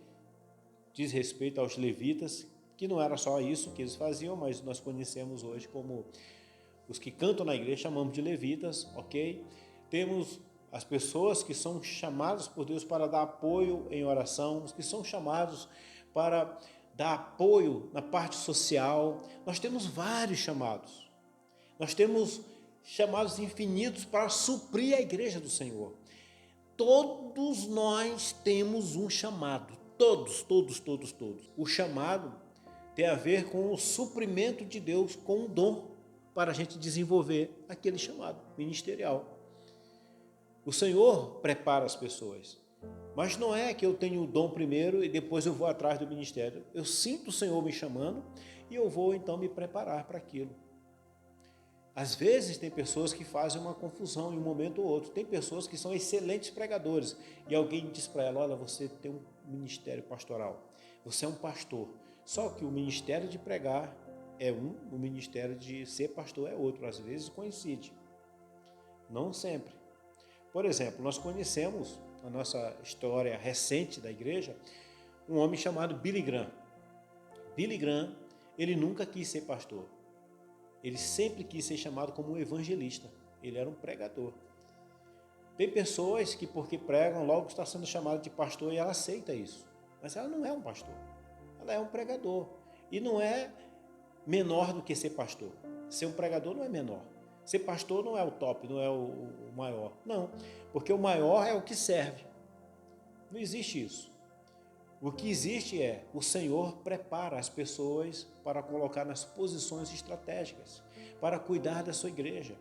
diz respeito aos levitas, que não era só isso que eles faziam, mas nós conhecemos hoje como os que cantam na igreja, chamamos de levitas, ok? Temos as pessoas que são chamadas por Deus para dar apoio em oração, os que são chamados para dar apoio na parte social. Nós temos vários chamados. Nós temos chamados infinitos para suprir a igreja do Senhor. Todos nós temos um chamado. Todos. O chamado tem a ver com o suprimento de Deus, com um dom para a gente desenvolver aquele chamado ministerial. O Senhor prepara as pessoas. Mas não é que eu tenho o dom primeiro e depois eu vou atrás do ministério. Eu sinto o Senhor me chamando e eu vou então me preparar para aquilo. Às vezes tem pessoas que fazem uma confusão em um momento ou outro. Tem pessoas que são excelentes pregadores e alguém diz para ela, olha, você tem um ministério pastoral, você é um pastor. Só que o ministério de pregar é um, o ministério de ser pastor é outro. Às vezes coincide, não sempre. Por exemplo, nós conhecemos na nossa história recente da igreja, um homem chamado Billy Graham. Billy Graham, ele nunca quis ser pastor. Ele sempre quis ser chamado como um evangelista. Ele era um pregador. Tem pessoas que, porque pregam, logo está sendo chamada de pastor e ela aceita isso. Mas ela não é um pastor. Ela é um pregador. E não é menor do que ser pastor. Ser um pregador não é menor. Ser pastor não é o top, não é o maior. Não, porque o maior é o que serve. Não existe isso. O que existe é o Senhor prepara as pessoas para colocar nas posições estratégicas, para cuidar da sua igreja,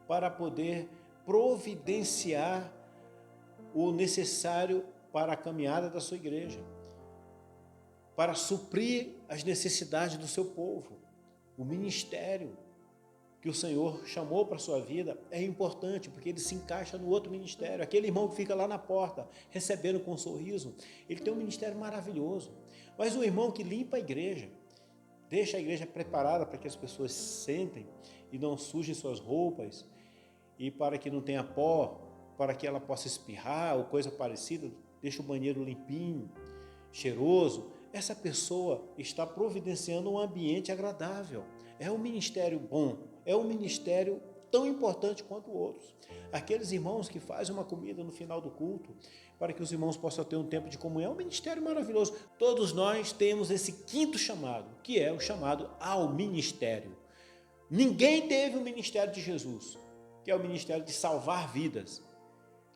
para poder providenciar o necessário para a caminhada da sua igreja, para suprir as necessidades do seu povo. O ministério que o Senhor chamou para a sua vida é importante, porque ele se encaixa no outro ministério. Aquele irmão que fica lá na porta, recebendo com um sorriso, ele tem um ministério maravilhoso. Mas o irmão que limpa a igreja, Deixa a igreja preparada para que as pessoas sentem e não sujem suas roupas, e para que não tenha pó, para que ela possa espirrar ou coisa parecida, deixa o banheiro limpinho, cheiroso. Essa pessoa está providenciando um ambiente agradável. É um ministério bom, é um ministério tão importante quanto outros. Aqueles irmãos que fazem uma comida no final do culto, para que os irmãos possam ter um tempo de comunhão, é um ministério maravilhoso. Todos nós temos esse quinto chamado, que é o chamado ao ministério. Ninguém teve o ministério de Jesus, que é o ministério de salvar vidas,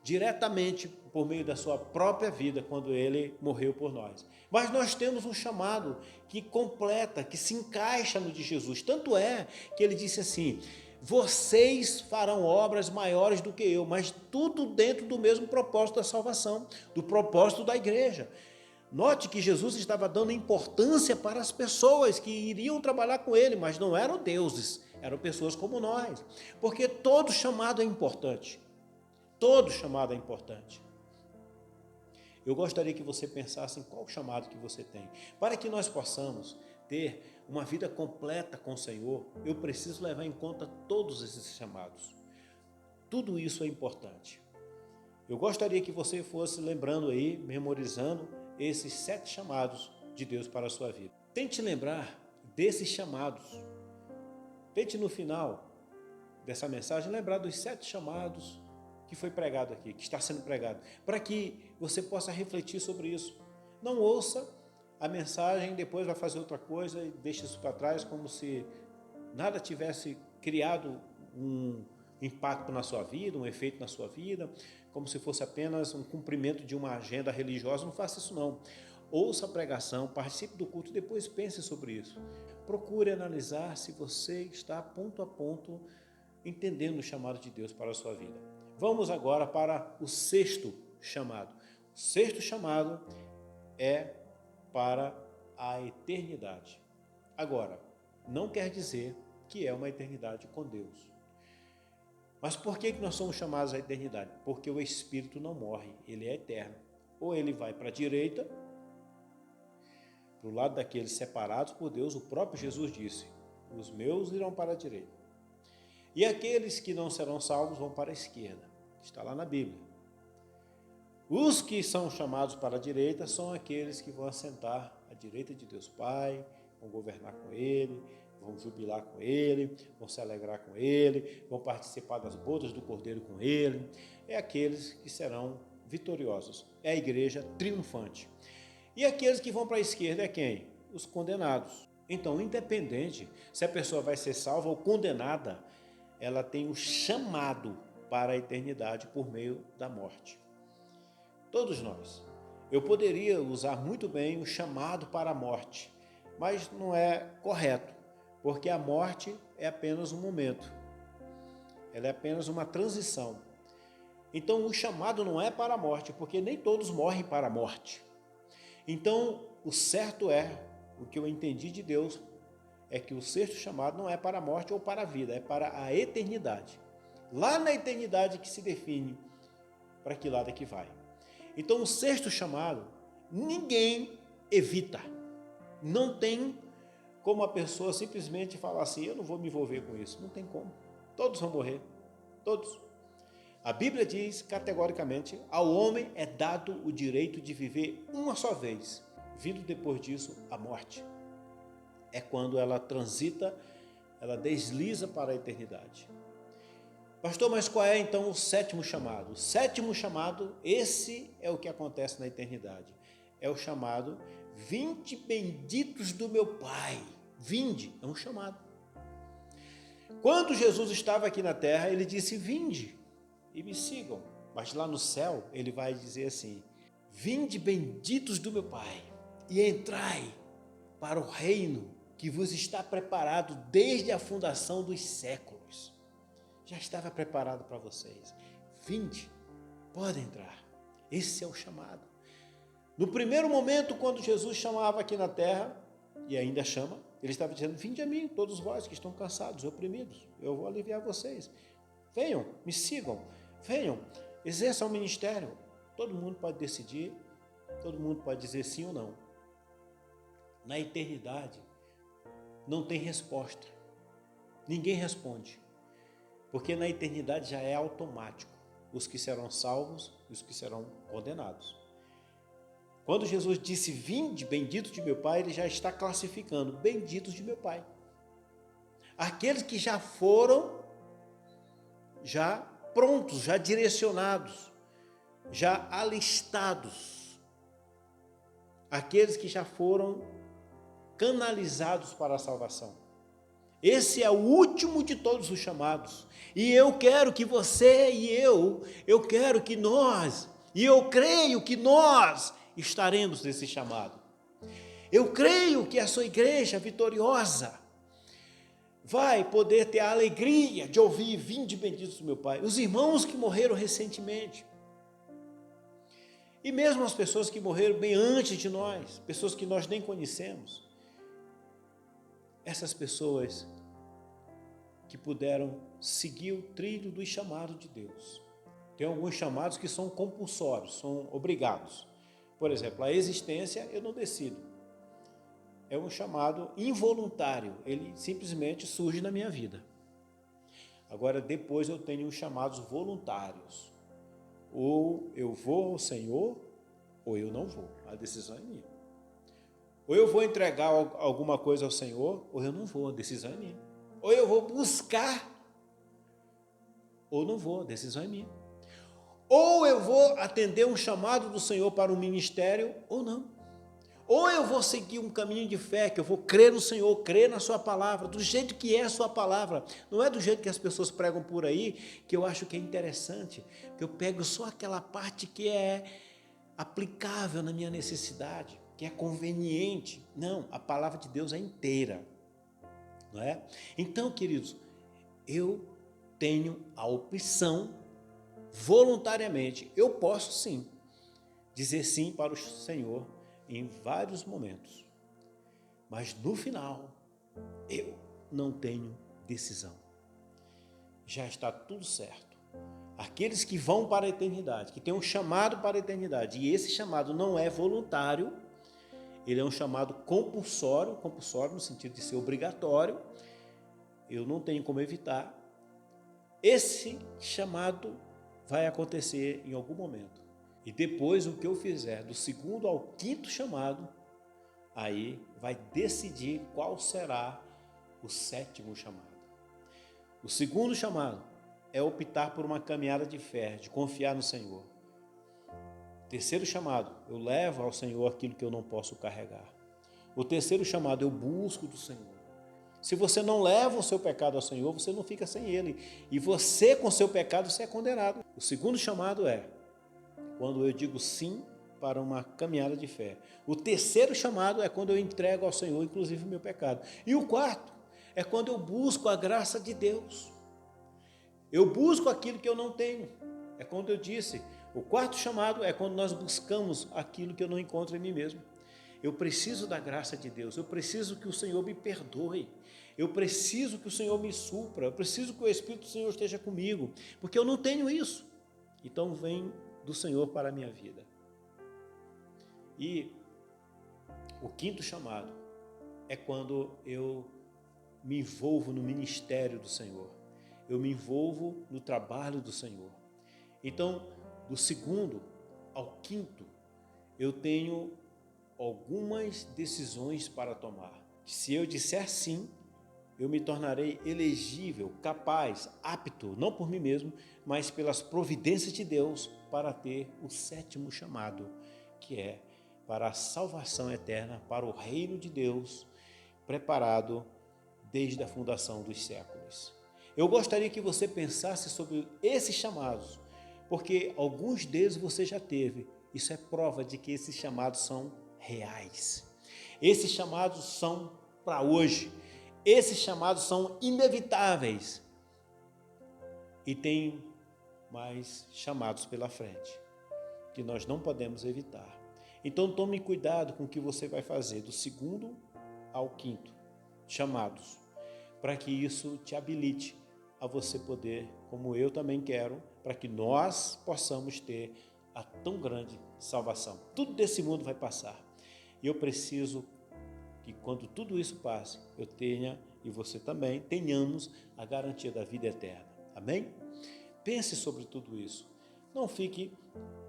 diretamente por meio da sua própria vida, quando ele morreu por nós. Mas nós temos um chamado que completa, que se encaixa no de Jesus. Tanto é que ele disse assim: vocês farão obras maiores do que eu, mas tudo dentro do mesmo propósito da salvação, do propósito da igreja. Note que Jesus estava dando importância para as pessoas que iriam trabalhar com ele, mas não eram deuses, eram pessoas como nós, porque todo chamado é importante. Todo chamado é importante. Eu gostaria que você pensasse em qual chamado que você tem. Para que nós possamos ter uma vida completa com o Senhor, eu preciso levar em conta todos esses chamados. Tudo isso é importante. Eu gostaria que você fosse lembrando aí, memorizando esses 7 chamados de Deus para a sua vida. Tente lembrar desses chamados. Tente no final dessa mensagem lembrar dos 7 chamados que foi pregado aqui, que está sendo pregado, para que você possa refletir sobre isso. Não ouça a mensagem, depois vai fazer outra coisa e deixa isso para trás, como se nada tivesse criado um impacto na sua vida, um efeito na sua vida, como se fosse apenas um cumprimento de uma agenda religiosa. Não faça isso não. Ouça a pregação, participe do culto e depois pense sobre isso. Procure analisar se você está ponto a ponto entendendo o chamado de Deus para a sua vida. Vamos agora para o 6º chamado. O 6º chamado é para a eternidade. Agora, não quer dizer que é uma eternidade com Deus. Mas por que nós somos chamados à eternidade? Porque o Espírito não morre, ele é eterno. Ou ele vai para a direita, para o lado daqueles separados por Deus. O próprio Jesus disse: os meus irão para a direita. E aqueles que não serão salvos vão para a esquerda. Está lá na Bíblia. Os que são chamados para a direita são aqueles que vão assentar à direita de Deus Pai, vão governar com Ele, vão jubilar com Ele, vão se alegrar com Ele, vão participar das bodas do Cordeiro com Ele. É aqueles que serão vitoriosos. É a igreja triunfante. E aqueles que vão para a esquerda é quem? Os condenados. Então, independente se a pessoa vai ser salva ou condenada, ela tem o chamado para a eternidade por meio da morte. Todos nós. Eu poderia usar muito bem o chamado para a morte, mas não é correto, porque a morte é apenas um momento. Ela é apenas uma transição. Então, o chamado não é para a morte, porque nem todos morrem para a morte. Então, o certo é, o que eu entendi de Deus, é que o 6º chamado não é para a morte ou para a vida, é para a eternidade. Lá na eternidade que se define para que lado é que vai. Então, o 6º chamado, ninguém evita. Não tem como a pessoa simplesmente falar assim: eu não vou me envolver com isso. Não tem como. Todos vão morrer. Todos. A Bíblia diz categoricamente: ao homem é dado o direito de viver uma só vez, vindo depois disso a morte. É quando ela transita, ela desliza para a eternidade. Pastor, mas qual é então o 7º chamado? O 7º chamado, esse é o que acontece na eternidade. É o chamado: vinde benditos do meu Pai. Vinde, é um chamado. Quando Jesus estava aqui na terra, ele disse: vinde e me sigam. Mas lá no céu, ele vai dizer assim: vinde benditos do meu Pai e entrai para o reino que vos está preparado desde a fundação dos séculos. Já estava preparado para vocês. Vinde, podem entrar. Esse é o chamado. No primeiro momento, quando Jesus chamava aqui na terra, e ainda chama, ele estava dizendo: vinde a mim, todos vós que estão cansados, oprimidos, eu vou aliviar vocês. Venham, me sigam, venham, exerçam o ministério. Todo mundo pode decidir, todo mundo pode dizer sim ou não. Na eternidade, não tem resposta. Ninguém responde, porque na eternidade já é automático, os que serão salvos e os que serão condenados. Quando Jesus disse, vinde, benditos de meu Pai, ele já está classificando, benditos de meu Pai. Aqueles que já foram, já prontos, já direcionados, já alistados. Aqueles que já foram canalizados para a salvação. Esse é o último de todos os chamados. E eu quero que você e eu quero que nós, e eu creio que nós estaremos nesse chamado. Eu creio que a sua igreja vitoriosa vai poder ter a alegria de ouvir, vinde benditos do meu Pai. Os irmãos que morreram recentemente. E mesmo as pessoas que morreram bem antes de nós, pessoas que nós nem conhecemos. Essas pessoas que puderam seguir o trilho do chamado de Deus. Tem alguns chamados que são compulsórios, são obrigados. Por exemplo, a existência eu não decido. É um chamado involuntário, ele simplesmente surge na minha vida. Agora, depois eu tenho os chamados voluntários. Ou eu vou ao Senhor, ou eu não vou. A decisão é minha. Ou eu vou entregar alguma coisa ao Senhor, ou eu não vou, a decisão é minha. Ou eu vou buscar, ou não vou, a decisão é minha. Ou eu vou atender um chamado do Senhor para um ministério, ou não. Ou eu vou seguir um caminho de fé, que eu vou crer no Senhor, crer na sua palavra, do jeito que é a sua palavra. Não é do jeito que as pessoas pregam por aí, que eu acho que é interessante, que eu pego só aquela parte que é aplicável na minha necessidade, que é conveniente. Não, a palavra de Deus é inteira. Não é? Então, queridos, eu tenho a opção, voluntariamente, eu posso sim, dizer sim para o Senhor em vários momentos, mas no final, eu não tenho decisão. Já está tudo certo. Aqueles que vão para a eternidade, que têm um chamado para a eternidade, e esse chamado não é voluntário, ele é um chamado compulsório no sentido de ser obrigatório, eu não tenho como evitar. Esse chamado vai acontecer em algum momento. E depois o que eu fizer, do segundo ao quinto chamado, aí vai decidir qual será o sétimo chamado. O segundo chamado é optar por uma caminhada de fé, de confiar no Senhor. Terceiro chamado, eu levo ao Senhor aquilo que eu não posso carregar. O terceiro chamado, eu busco do Senhor. Se você não leva o seu pecado ao Senhor, você não fica sem Ele. E você, com o seu pecado, você é condenado. O segundo chamado é quando eu digo sim para uma caminhada de fé. O terceiro chamado é quando eu entrego ao Senhor, inclusive, o meu pecado. E o quarto é quando eu busco a graça de Deus. Eu busco aquilo que eu não tenho. É quando eu disse, o quarto chamado é quando nós buscamos aquilo que eu não encontro em mim mesmo. Eu preciso da graça de Deus, eu preciso que o Senhor me perdoe, eu preciso que o Senhor me supra, eu preciso que o Espírito do Senhor esteja comigo, porque eu não tenho isso. Então vem do Senhor para a minha vida. E o quinto chamado é quando eu me envolvo no ministério do Senhor, eu me envolvo no trabalho do Senhor. Então, do segundo ao quinto, eu tenho algumas decisões para tomar. Se eu disser sim, eu me tornarei elegível, capaz, apto, não por mim mesmo, mas pelas providências de Deus, para ter o sétimo chamado, que é para a salvação eterna, para o reino de Deus, preparado desde a fundação dos séculos. Eu gostaria que você pensasse sobre esses chamados, porque alguns deles você já teve. Isso é prova de que esses chamados são reais. Esses chamados são para hoje. Esses chamados são inevitáveis. E tem mais chamados pela frente, que nós não podemos evitar. Então tome cuidado com o que você vai fazer, do segundo ao quinto chamados, para que isso te habilite a você poder, como eu também quero, para que nós possamos ter a tão grande salvação. Tudo desse mundo vai passar. E eu preciso que quando tudo isso passe, eu tenha e você também tenhamos a garantia da vida eterna. Amém? Pense sobre tudo isso. Não fique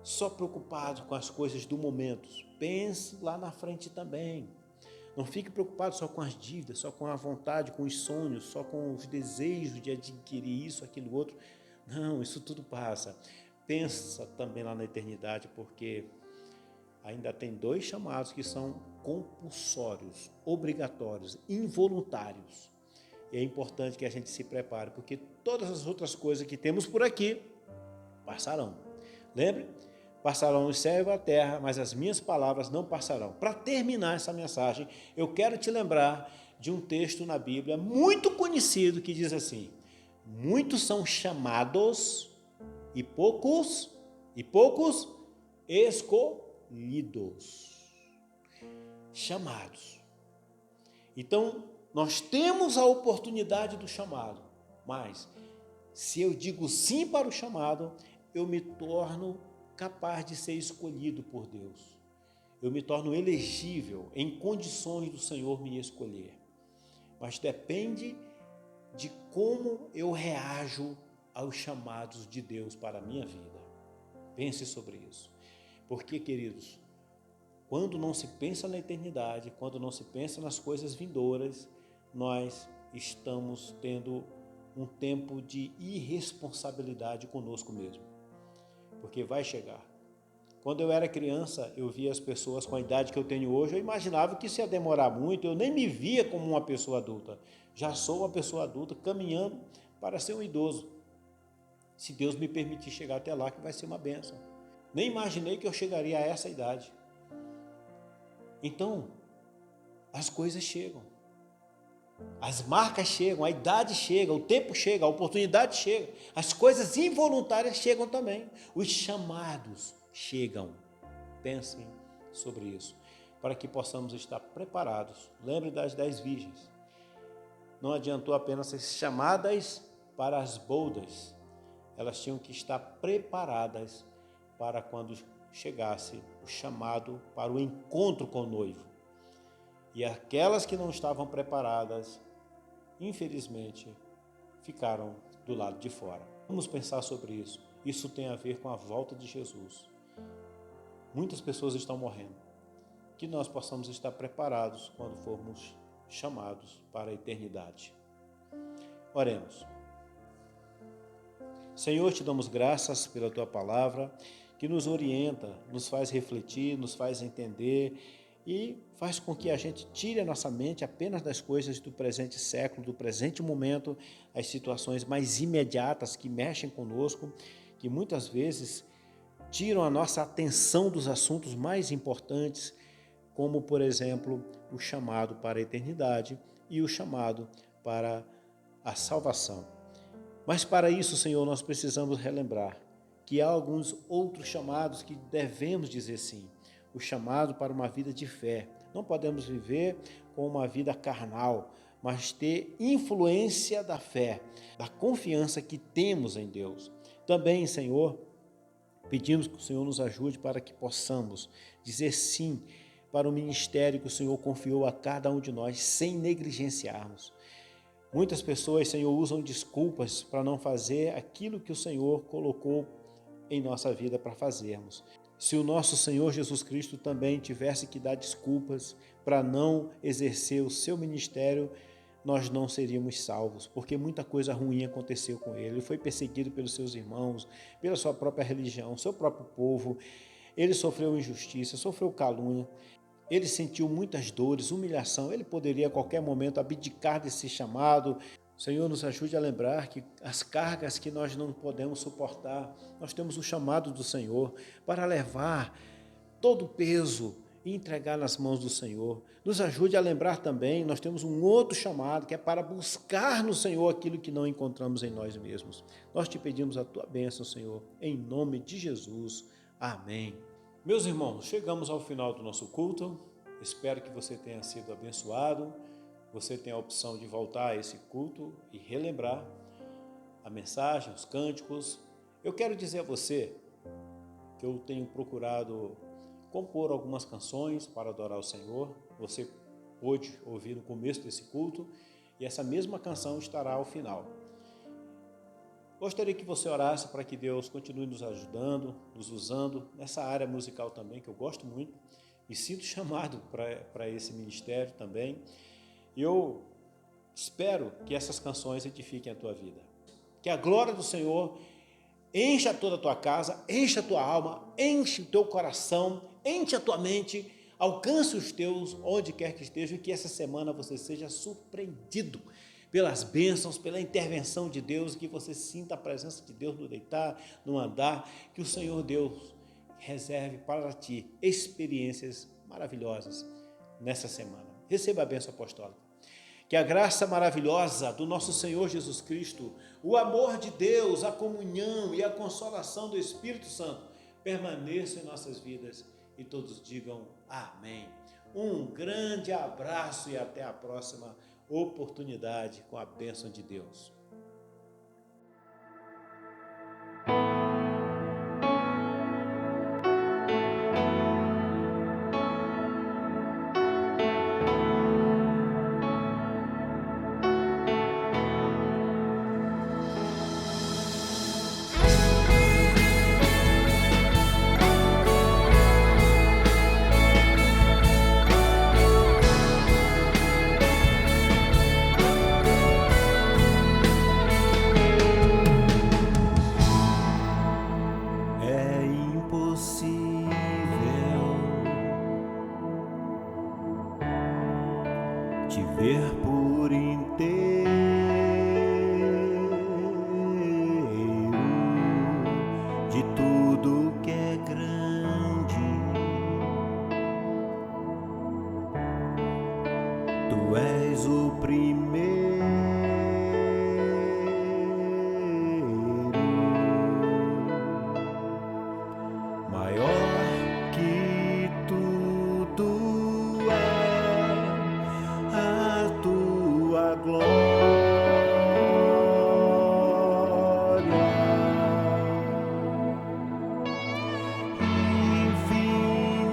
só preocupado com as coisas do momento. Pense lá na frente também. Não fique preocupado só com as dívidas, só com a vontade, com os sonhos, só com os desejos de adquirir isso, aquilo, outro. Não, isso tudo passa. Pensa também lá na eternidade, porque ainda tem 2 chamados que são compulsórios, obrigatórios, involuntários. E é importante que a gente se prepare, porque todas as outras coisas que temos por aqui passarão. Lembre? Passarão o céu e a terra, mas as minhas palavras não passarão. Para terminar essa mensagem, eu quero te lembrar de um texto na Bíblia muito conhecido que diz assim: muitos são chamados e poucos escolhidos. Chamados. Então, nós temos a oportunidade do chamado, mas se eu digo sim para o chamado, eu me torno capaz de ser escolhido por Deus. Eu me torno elegível, em condições do Senhor me escolher. Mas depende de como eu reajo aos chamados de Deus para a minha vida. Pense sobre isso. Porque, queridos, quando não se pensa na eternidade, quando não se pensa nas coisas vindouras, nós estamos tendo um tempo de irresponsabilidade conosco mesmo. Porque vai chegar. Quando eu era criança, eu via as pessoas com a idade que eu tenho hoje, eu imaginava que isso ia demorar muito, eu nem me via como uma pessoa adulta. Já sou uma pessoa adulta caminhando para ser um idoso. Se Deus me permitir chegar até lá, que vai ser uma bênção. Nem imaginei que eu chegaria a essa idade. Então, as coisas chegam. As marcas chegam, a idade chega, o tempo chega, a oportunidade chega. As coisas involuntárias chegam também. Os chamados chegam. Pensem sobre isso, para que possamos estar preparados. Lembre das 10 virgens. Não adiantou apenas ser chamadas para as bodas. Elas tinham que estar preparadas para quando chegasse o chamado para o encontro com o noivo. E aquelas que não estavam preparadas, infelizmente, ficaram do lado de fora. Vamos pensar sobre isso. Isso tem a ver com a volta de Jesus. Muitas pessoas estão morrendo. Que nós possamos estar preparados quando formos chamados para a eternidade. Oremos. Senhor, te damos graças pela tua palavra, que nos orienta, nos faz refletir, nos faz entender e faz com que a gente tire a nossa mente apenas das coisas do presente século, do presente momento, as situações mais imediatas que mexem conosco, que muitas vezes tiram a nossa atenção dos assuntos mais importantes, como, por exemplo, o chamado para a eternidade e o chamado para a salvação. Mas para isso, Senhor, nós precisamos relembrar que há alguns outros chamados que devemos dizer sim. O chamado para uma vida de fé. Não podemos viver com uma vida carnal, mas ter influência da fé, da confiança que temos em Deus. Também, Senhor, pedimos que o Senhor nos ajude para que possamos dizer sim para o ministério que o Senhor confiou a cada um de nós, sem negligenciarmos. Muitas pessoas, Senhor, usam desculpas para não fazer aquilo que o Senhor colocou em nossa vida para fazermos. Se o nosso Senhor Jesus Cristo também tivesse que dar desculpas para não exercer o seu ministério, nós não seríamos salvos, porque muita coisa ruim aconteceu com ele. Ele foi perseguido pelos seus irmãos, pela sua própria religião, seu próprio povo. Ele sofreu injustiça, sofreu calúnia. Ele sentiu muitas dores, humilhação. Ele poderia a qualquer momento abdicar desse chamado. O Senhor nos ajude a lembrar que as cargas que nós não podemos suportar, nós temos o chamado do Senhor para levar todo o peso e entregar nas mãos do Senhor. Nos ajude a lembrar também, nós temos um outro chamado que é para buscar no Senhor aquilo que não encontramos em nós mesmos. Nós te pedimos a tua bênção, Senhor, em nome de Jesus. Amém. Meus irmãos, chegamos ao final do nosso culto. Espero que você tenha sido abençoado. Você tem a opção de voltar a esse culto e relembrar a mensagem, os cânticos. Eu quero dizer a você que eu tenho procurado compor algumas canções para adorar o Senhor. Você pôde ouvir no começo desse culto, e essa mesma canção estará ao final. Gostaria que você orasse para que Deus continue nos ajudando, nos usando nessa área musical também, que eu gosto muito, me sinto chamado para esse ministério também, e eu espero que essas canções edifiquem a tua vida. Que a glória do Senhor encha toda a tua casa, encha a tua alma, enche o teu coração, enche a tua mente, alcance os teus onde quer que estejam, e que essa semana você seja surpreendido pelas bênçãos, pela intervenção de Deus, que você sinta a presença de Deus no deitar, no andar, que o Senhor Deus reserve para ti experiências maravilhosas nessa semana. Receba a bênção apostólica. Que a graça maravilhosa do nosso Senhor Jesus Cristo, o amor de Deus, a comunhão e a consolação do Espírito Santo permaneçam em nossas vidas e todos digam amém. Um grande abraço e até a próxima oportunidade com a bênção de Deus. Te ver por inteiro, de tudo que é grande, tu és o primeiro, maior que tudo é a tua glória,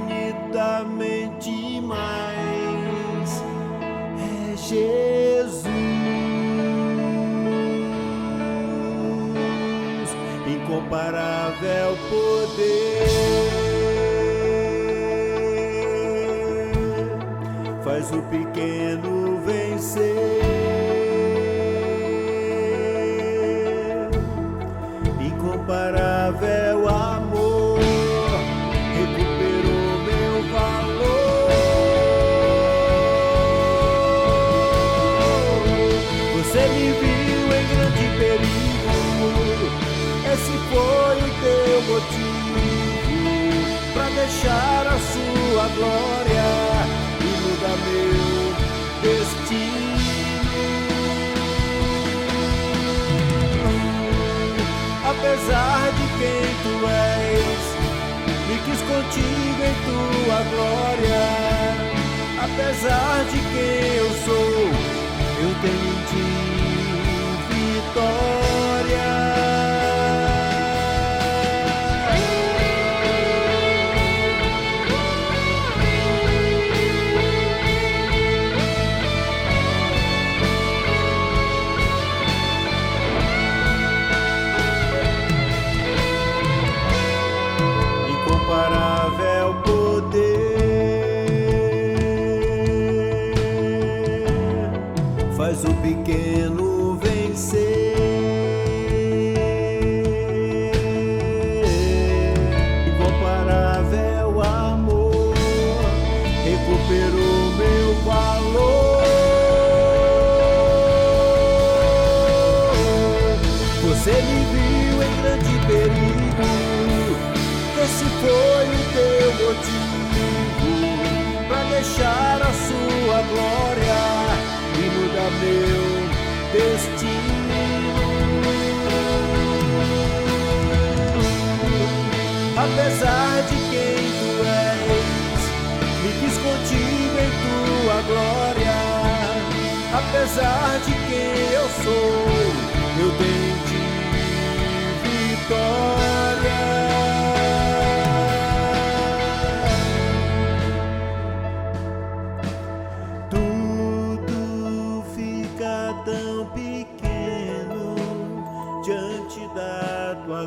infinitamente mais é Jesus, incomparável poder, faz o pequeno vencer, incomparável amor, recuperou meu valor. Você me viu em grande perigo, esse foi o teu motivo, pra deixar a sua glória e mudar meu destino. Apesar de quem tu és, me quis contigo em tua glória. Apesar de quem eu sou, eu tenho em ti vitória. Incomparável poder, faz o pequeno vencer, incomparável amor, recuperou meu valor. Você me viu em grande perigo, esse foi o teu motivo, pra deixar a sua glória e mudar meu destino. Apesar de quem tu és, me quis contigo em tua glória. Apesar de quem eu sou, eu tenho em ti vitória. Tu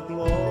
tua glória.